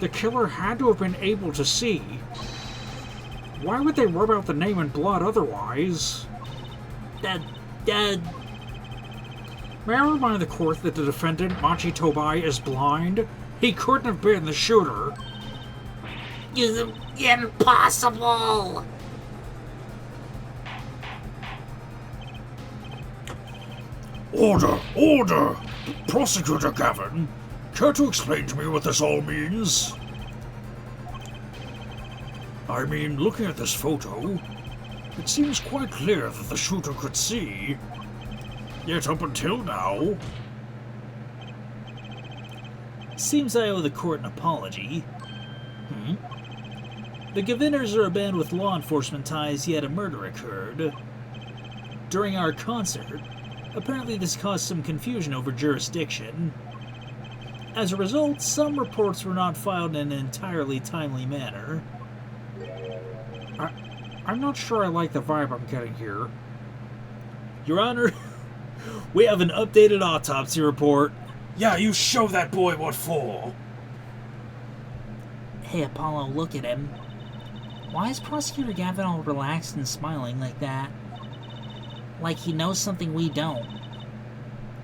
The killer had to have been able to see. Why would they rub out the name in blood otherwise? That... May I remind the court that the defendant, Machi Tobai, is blind? He couldn't have been the shooter. Impossible! Order! Order! Prosecutor Gavin, care to explain to me what this all means? I mean, looking at this photo, it seems quite clear that the shooter could see. Yet up until now... Seems I owe the court an apology. The Gaviners are a band with law enforcement ties, yet a murder occurred. During our concert, apparently this caused some confusion over jurisdiction. As a result, some reports were not filed in an entirely timely manner. I'm not sure I like the vibe I'm getting here. Your Honor, we have an updated autopsy report. Yeah, you show that boy what for. Hey, Apollo, look at him. Why is Prosecutor Gavin all relaxed and smiling like that? Like he knows something we don't.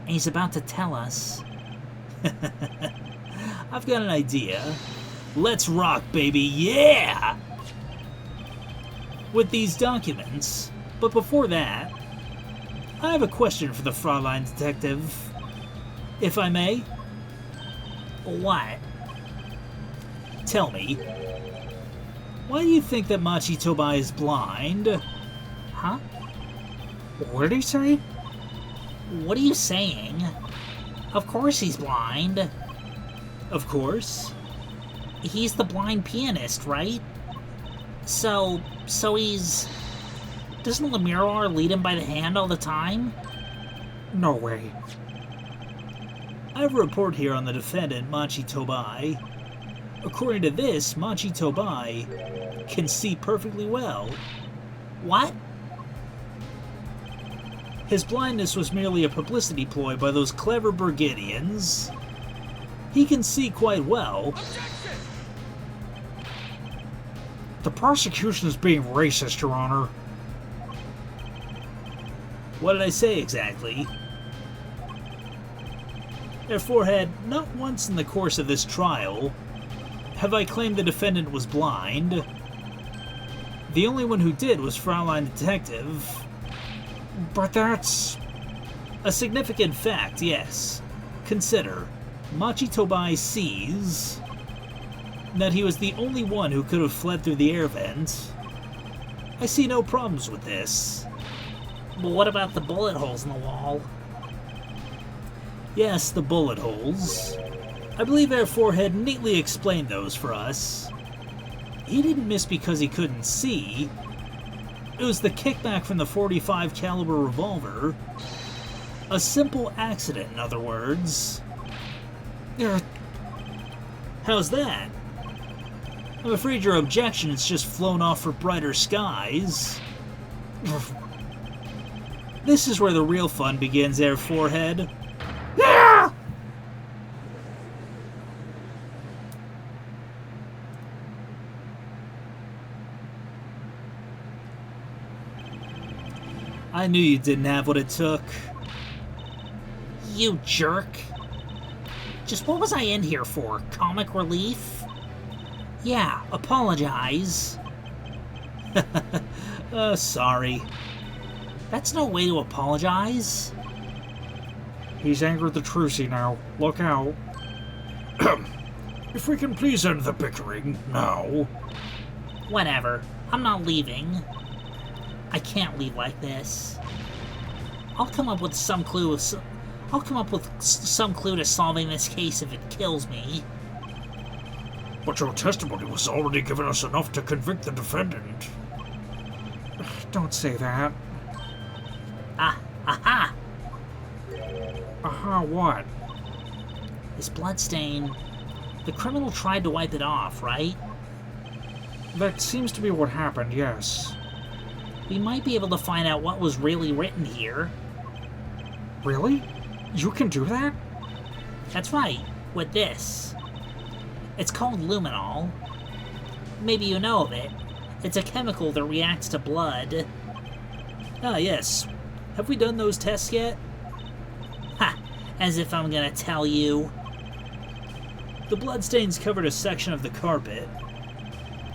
And he's about to tell us. I've got an idea. Let's rock, baby, yeah! With these documents. But before that, I have a question for the Fraulein detective. If I may? What? Tell me, why do you think that Machi Tobai is blind? Huh? What did he say? What are you saying? Of course he's blind. Of course. He's the blind pianist, right? So he's... Doesn't Lemiroir lead him by the hand all the time? No way. I have a report here on the defendant, Machi Tobai. According to this, Machi Tobai can see perfectly well. What? His blindness was merely a publicity ploy by those clever Burgundians. He can see quite well. The prosecution is being racist, Your Honor. What did I say exactly? Therefore, not once in the course of this trial have I claimed the defendant was blind. The only one who did was Fraulein Detective. But that's... a significant fact, yes. Consider, Machi Tobai sees that he was the only one who could have fled through the air vent. I see no problems with this. But what about the bullet holes in the wall? Yes, the bullet holes. I believe our forehead neatly explained those for us. He didn't miss because he couldn't see. It was the kickback from the .45 caliber revolver. A simple accident, in other words. How's that? I'm afraid your objection has just flown off for brighter skies. This is where the real fun begins there, forehead. I knew you didn't have what it took. You jerk. Just what was I in here for? Comic relief? Yeah, apologize. Sorry. That's no way to apologize. He's angered the Trucy now. Look out. If we can please end the bickering now. Whatever. I'm not leaving. I can't leave like this. I'll come up with some clue to solving this case if it kills me. But your testimony was already given us enough to convict the defendant. Don't say that. Aha! Aha, what? This bloodstain. The criminal tried to wipe it off, right? That seems to be what happened, yes. We might be able to find out what was really written here. Really? You can do that? That's right, with this. It's called luminol. Maybe you know of it. It's a chemical that reacts to blood. Ah, yes. Have we done those tests yet? Ha! As if I'm gonna tell you. The bloodstains covered a section of the carpet.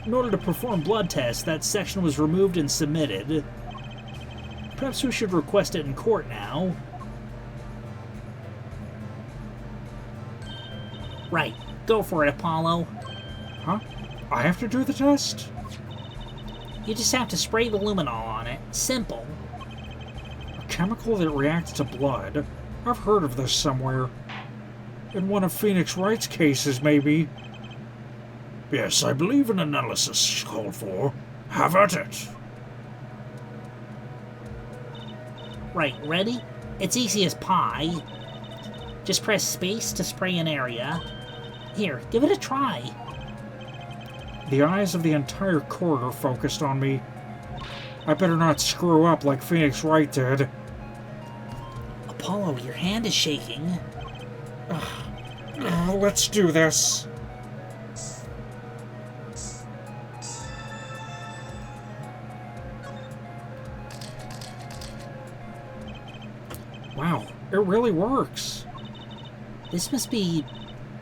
In order to perform blood tests, that section was removed and submitted. Perhaps we should request it in court now. Right. Go for it, Apollo. Huh? I have to do the test? You just have to spray the luminol on it. Simple. A chemical that reacts to blood? I've heard of this somewhere. In one of Phoenix Wright's cases, maybe. Yes, I believe an analysis is called for. Have at it. Right, ready? It's easy as pie. Just press space to spray an area. Here, give it a try. The eyes of the entire court are focused on me. I better not screw up like Phoenix Wright did. Apollo, your hand is shaking. Let's do this. Wow, it really works. This must be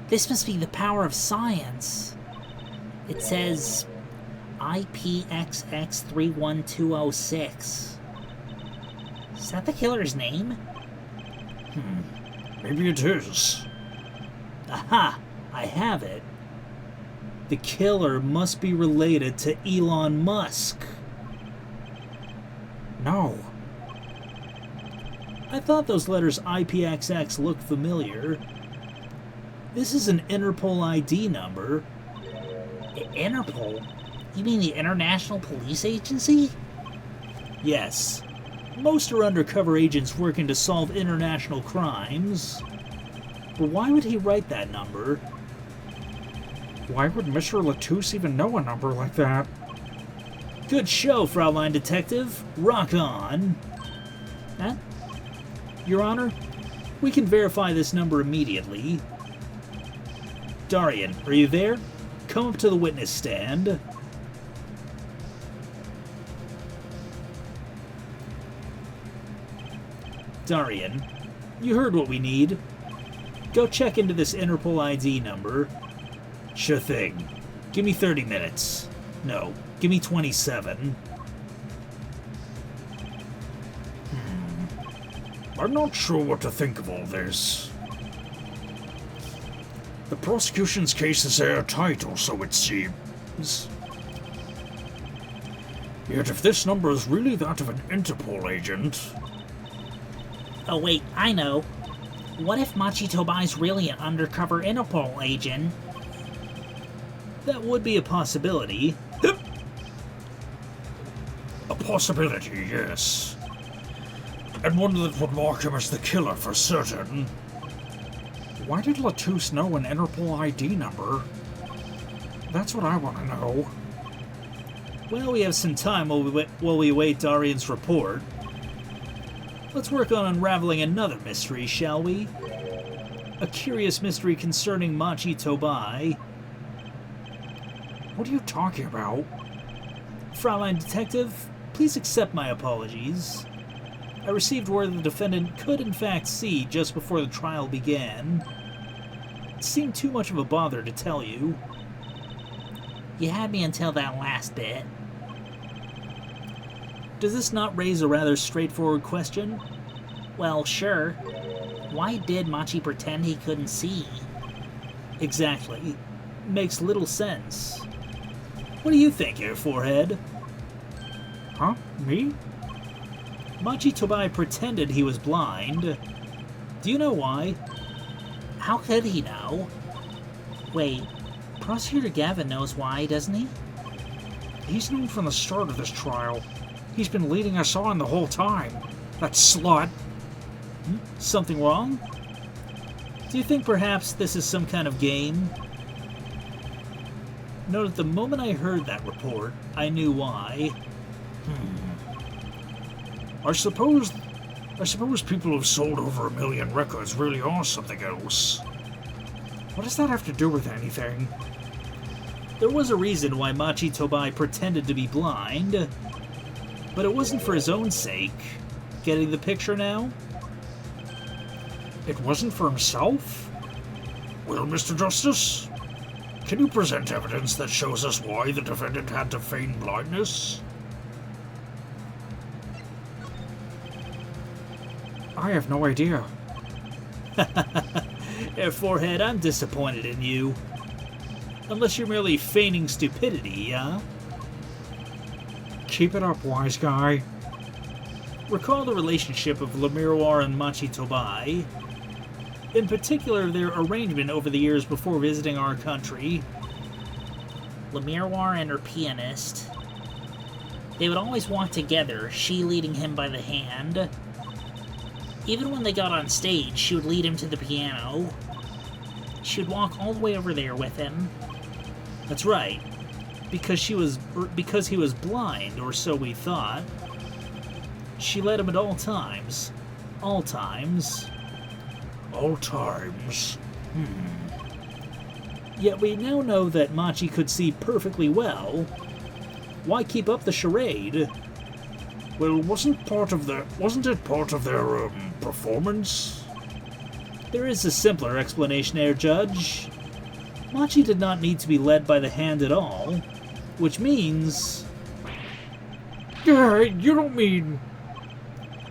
the power of science. It says IPXX31206. Is that the killer's name? Maybe it is. Aha! I have it. The killer must be related to Elon Musk. No. I thought those letters IPXX looked familiar. This is an Interpol ID number. Interpol? You mean the International Police Agency? Yes. Most are undercover agents working to solve international crimes. But why would he write that number? Why would Mr. Latouche even know a number like that? Good show, Fraulein Detective. Rock on. Huh? Your Honor, we can verify this number immediately. Darian, are you there? Come up to the witness stand. Darian, you heard what we need. Go check into this Interpol ID number. Sure thing. Give me 30 minutes. No, give me 27. I'm not sure what to think of all this. The prosecution's case is airtight, or so it seems. Yet if this number is really that of an Interpol agent... Oh wait, I know. What if Machi Tobai's really an undercover Interpol agent? That would be a possibility. A possibility, yes. And one that would mark him as the killer for certain. Why did Latouche know an Interpol ID number? That's what I want to know. Well, we have some time while we await Darian's report. Let's work on unraveling another mystery, shall we? A curious mystery concerning Machi Tobai. What are you talking about? Fraulein Detective, please accept my apologies. I received word the defendant could in fact see just before the trial began. It seemed too much of a bother to tell you. You had me until that last bit. Does this not raise a rather straightforward question? Well, sure. Why did Machi pretend he couldn't see? Exactly. Makes little sense. What do you think, Air Forehead? Huh? Me? Machi Tobai pretended he was blind. Do you know why? How could he know? Wait, Prosecutor Gavin knows why, doesn't he? He's known from the start of this trial. He's been leading us on the whole time. That slut. Something wrong? Do you think perhaps this is some kind of game? Note at the moment I heard that report, I knew why. I suppose people who've sold over 1 million records really are something else. What does that have to do with anything? There was a reason why Machi Tobai pretended to be blind, but it wasn't for his own sake. Getting the picture now? It wasn't for himself? Well, Mr. Justice, can you present evidence that shows us why the defendant had to feign blindness? I have no idea. Air Forehead, I'm disappointed in you. Unless you're merely feigning stupidity, huh? Keep it up, wise guy. Recall the relationship of Le Miroir and Machi Tobai. In particular, their arrangement over the years before visiting our country. Le Miroir and her pianist. They would always walk together, she leading him by the hand. Even when they got on stage, she would lead him to the piano. She would walk all the way over there with him. That's right. Because he was blind, or so we thought. She led him at all times. All times. All times. Yet we now know that Machi could see perfectly well. Why keep up the charade? Well, wasn't it part of their performance? There is a simpler explanation, Air Judge. Machi did not need to be led by the hand at all, which means... You don't mean...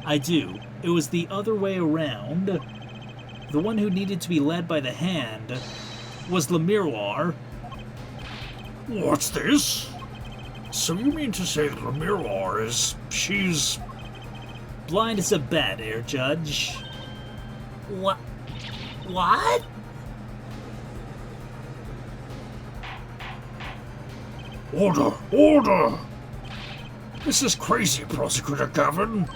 I do. It was the other way around. The one who needed to be led by the hand was Le Miroir. What's this? So you mean to say that Le Miroir she's... Blind as a bat, Air Judge. What? Order! This is crazy, Prosecutor Gavin.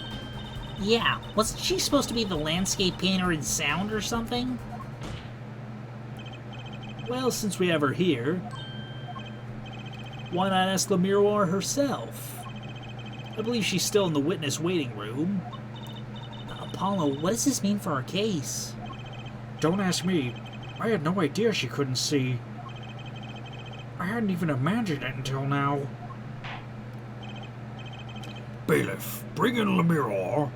Yeah, wasn't she supposed to be the landscape painter in sound or something? Well, since we have her here, why not ask Le Miroir herself? I believe she's still in the witness waiting room. Apollo, what does this mean for our case? Don't ask me. I had no idea she couldn't see. I hadn't even imagined it until now. Bailiff, bring in Le Miroir.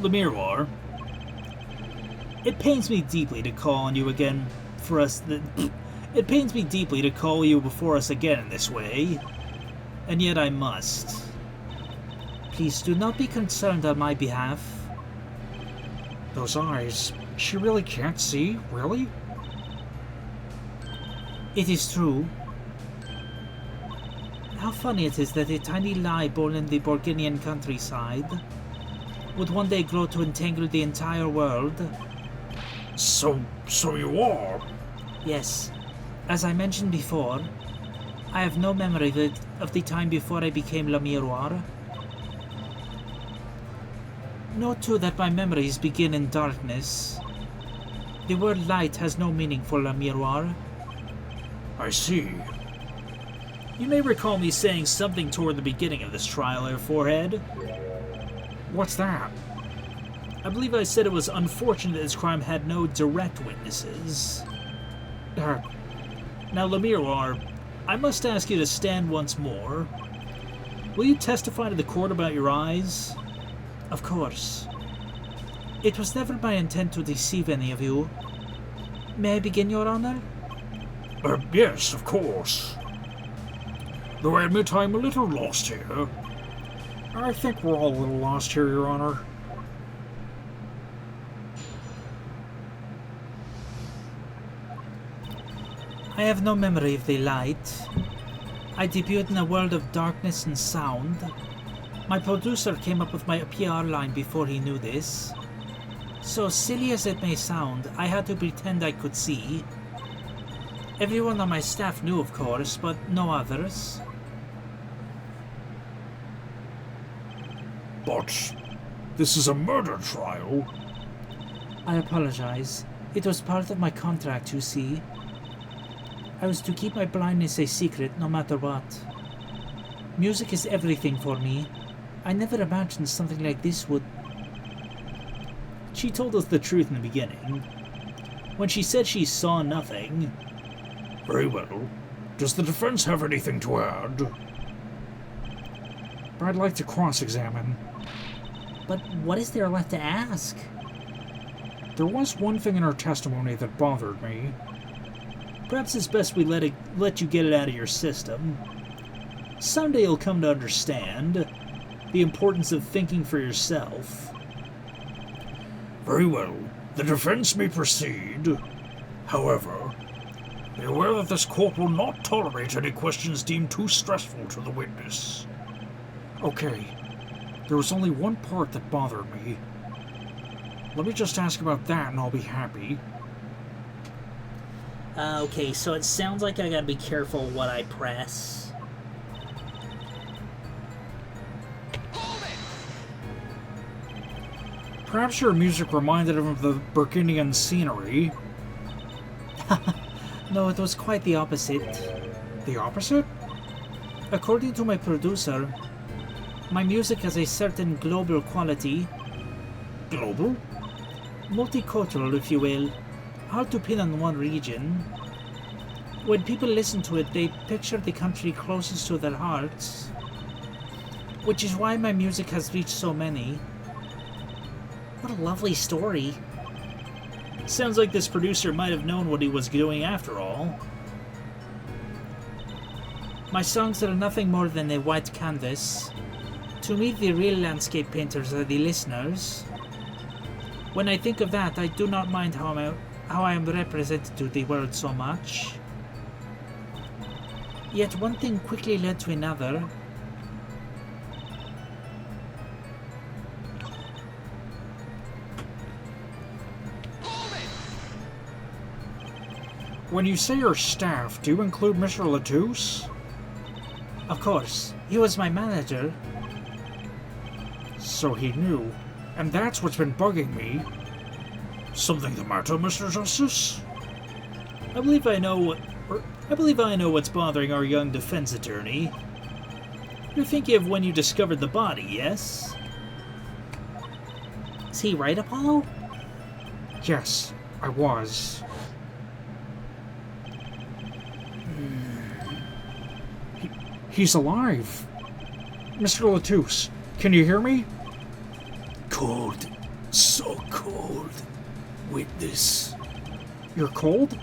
Le Miroir, it pains me deeply to call on you again for us. It pains me deeply to call you before us again in this way, and yet I must. Please do not be concerned on my behalf. Those eyes, she really can't see, really? It is true. How funny it is that a tiny lie born in the Borginian countryside would one day grow to entangle the entire world. So you are? Yes. As I mentioned before, I have no memory of the time before I became Le Miroir. Note too that my memories begin in darkness. The word light has no meaning for Le Miroir. I see. You may recall me saying something toward the beginning of this trial, Airforehead. What's that? I believe I said it was unfortunate this crime had no direct witnesses. Now, Le Miroir, I must ask you to stand once more. Will you testify to the court about your eyes? Of course. It was never my intent to deceive any of you. May I begin, Your Honor? Yes, of course. Though I admit I'm a little lost here. I think we're all a little lost here, Your Honor. I have no memory of the light. I debuted in a world of darkness and sound. My producer came up with my PR line before he knew this. So silly as it may sound, I had to pretend I could see. Everyone on my staff knew, of course, but no others. But this is a murder trial. I apologize. It was part of my contract, you see. I was to keep my blindness a secret no matter what. Music is everything for me. I never imagined something like this would... She told us the truth in the beginning. When she said she saw nothing... Very well. Does the defense have anything to add? I'd like to cross-examine. But what is there left to ask? There was one thing in her testimony that bothered me. Perhaps it's best we let you get it out of your system. Someday you'll come to understand the importance of thinking for yourself. Very well. The defense may proceed. However, be aware that this court will not tolerate any questions deemed too stressful to the witness. Okay, there was only one part that bothered me. Let me just ask about that and I'll be happy. Okay, so it sounds like I gotta be careful what I press. Perhaps your music reminded him of the Burgundian scenery. No, it was quite the opposite. The opposite? According to my producer, my music has a certain global quality. Global? Multicultural, if you will. Hard to pin on one region. When people listen to it, they picture the country closest to their hearts. Which is why my music has reached so many. What a lovely story. Sounds like this producer might have known what he was doing after all. My songs are nothing more than a white canvas. To me, the real landscape painters are the listeners. When I think of that, I do not mind how I am represented to the world so much. Yet one thing quickly led to another. When you say your staff, do you include Mr. Latouche? Of course, he was my manager. So he knew. And that's what's been bugging me. Something the matter, Mr. Justice? I believe I know what's bothering our young defense attorney. You're thinking of when you discovered the body, yes? Is he right, Apollo? Yes, I was. He's alive. Mr. Latouche, can you hear me? Cold. So cold. Witness. You're cold?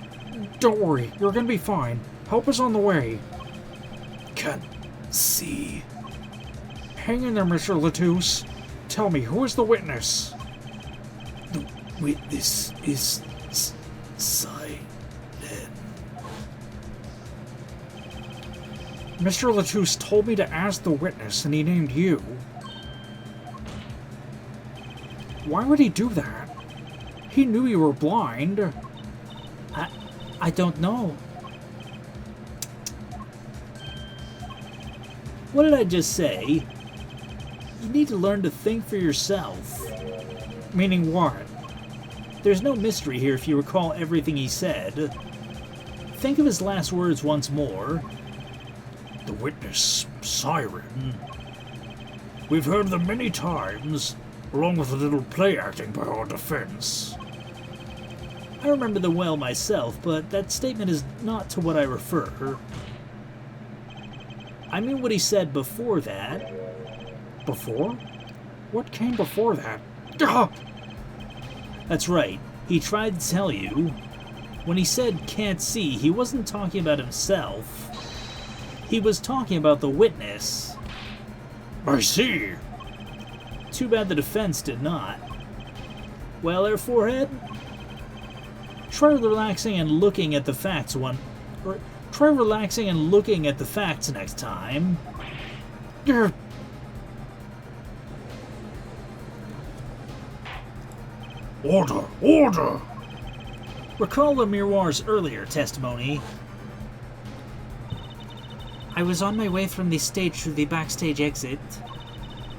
Don't worry, you're gonna be fine. Help is on the way. Can't see. Hang in there, Mr. Latouche. Tell me, who is the witness? The witness is silent. Mr. Latouche told me to ask the witness, and he named you. Why would he do that? He knew you were blind. I don't know. What did I just say? You need to learn to think for yourself. Meaning what? There's no mystery here if you recall everything he said. Think of his last words once more. The witness, Siren. We've heard them many times, along with a little play acting by our defense. I remember them well myself, but that statement is not to what I refer. I mean what he said before that. Before? What came before that? That's right. He tried to tell you. When he said can't see, he wasn't talking about himself. He was talking about the witness. I see. Too bad the defense did not. Well, Air Forehead? Try relaxing and looking at the facts Try relaxing and looking at the facts next time. Order! Order! Recall the Miroir's earlier testimony. I was on my way from the stage to the backstage exit.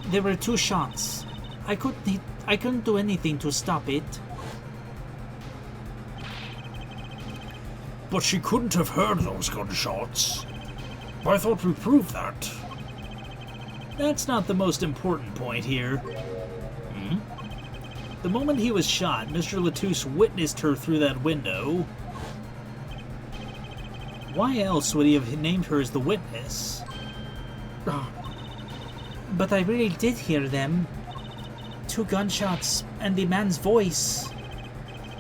There were 2 shots. I couldn't do anything to stop it. But she couldn't have heard those gunshots. I thought we proved that. That's not the most important point here. The moment he was shot, Mr. Latouche witnessed her through that window. Why else would he have named her as the witness? But I really did hear them. 2 gunshots and the man's voice.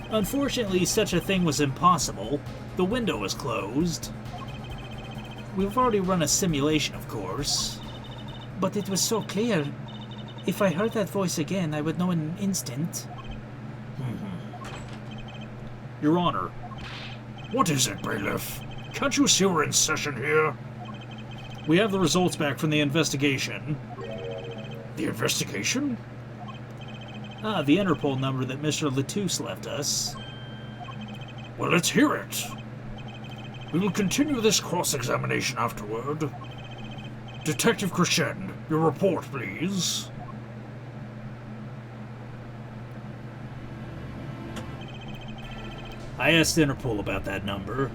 Unfortunately, such a thing was impossible. The window was closed. We've already run a simulation, of course. But it was so clear. If I heard that voice again, I would know in an instant. Your Honor. What is it, Bailiff? Can't you see we're in session here? We have the results back from the investigation. The investigation? The Interpol number that Mr. Latouche left us. Well, let's hear it. We will continue this cross-examination afterward. Detective Crescend, your report, please. I asked Interpol about that number.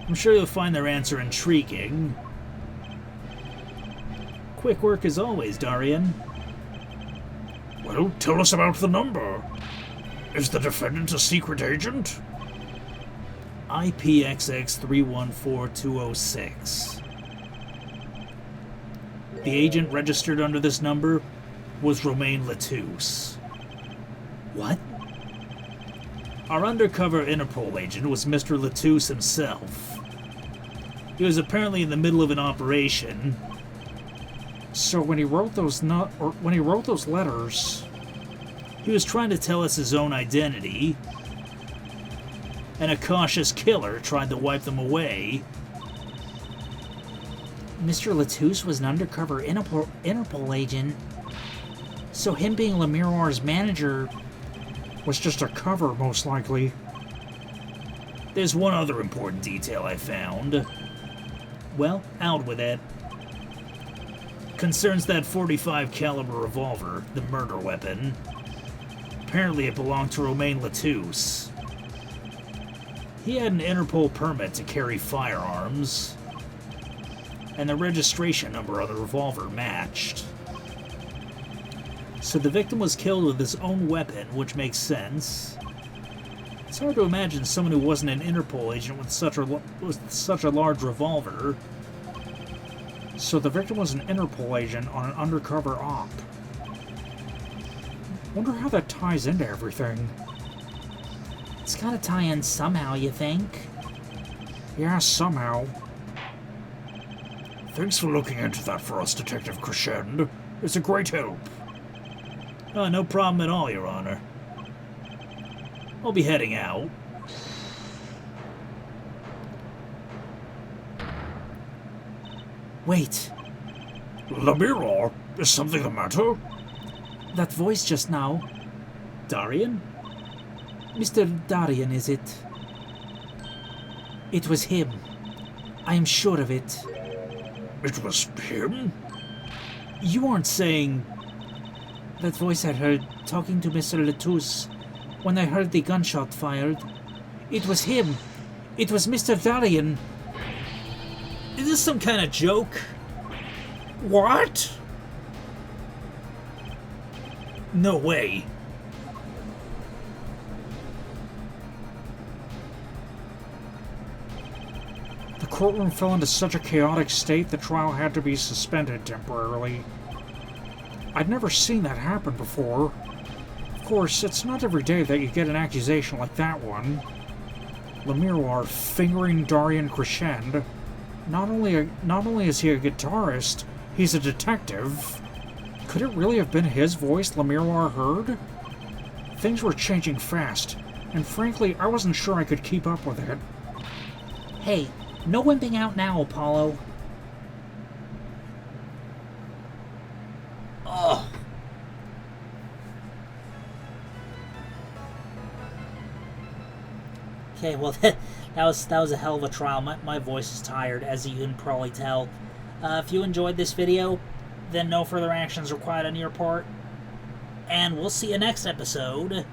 I'm sure you'll find their answer intriguing. Quick work as always, Darian. Well, tell us about the number. Is the defendant a secret agent? IPXX314206. The agent registered under this number was Romain Latouche. What? Our undercover Interpol agent was Mr. Latouche himself. He was apparently in the middle of an operation. So when he wrote those letters, he was trying to tell us his own identity, and a cautious killer tried to wipe them away. Mr. Latouche was an undercover Interpol agent. So him being Lemiroir's manager was just a cover, most likely. There's one other important detail I found. Well, out with it. Concerns that .45 caliber revolver, the murder weapon. Apparently it belonged to Romain Latouche. He had an Interpol permit to carry firearms, and the registration number on the revolver matched. So the victim was killed with his own weapon, which makes sense. It's hard to imagine someone who wasn't an Interpol agent with such a large revolver. So the victim was an Interpol agent on an undercover op. Wonder how that ties into everything. It's gotta tie in somehow, you think? Yeah, somehow. Thanks for looking into that for us, Detective Crescend. It's a great help. No problem at all, Your Honor. I'll be heading out. Wait. Lemiroir, is something the matter? That voice just now. Darian? Mr. Darien, is it? It was him. I am sure of it. It was him? You aren't saying... That voice I heard talking to Mr. Letus when I heard the gunshot fired. It was him. It was Mr. Darien. Is this some kind of joke? What? No way. The courtroom fell into such a chaotic state the trial had to be suspended temporarily. I'd never seen that happen before. Of course, it's not every day that you get an accusation like that one. Lemiroir fingering Darien Crescend. Not only is he a guitarist, he's a detective. Could it really have been his voice Lemiroir heard? Things were changing fast, and frankly, I wasn't sure I could keep up with it. Hey, no wimping out now, Apollo. Ugh. Okay, well, that was a hell of a trial. My voice is tired, as you can probably tell. If you enjoyed this video, then no further actions required on your part. And we'll see you next episode.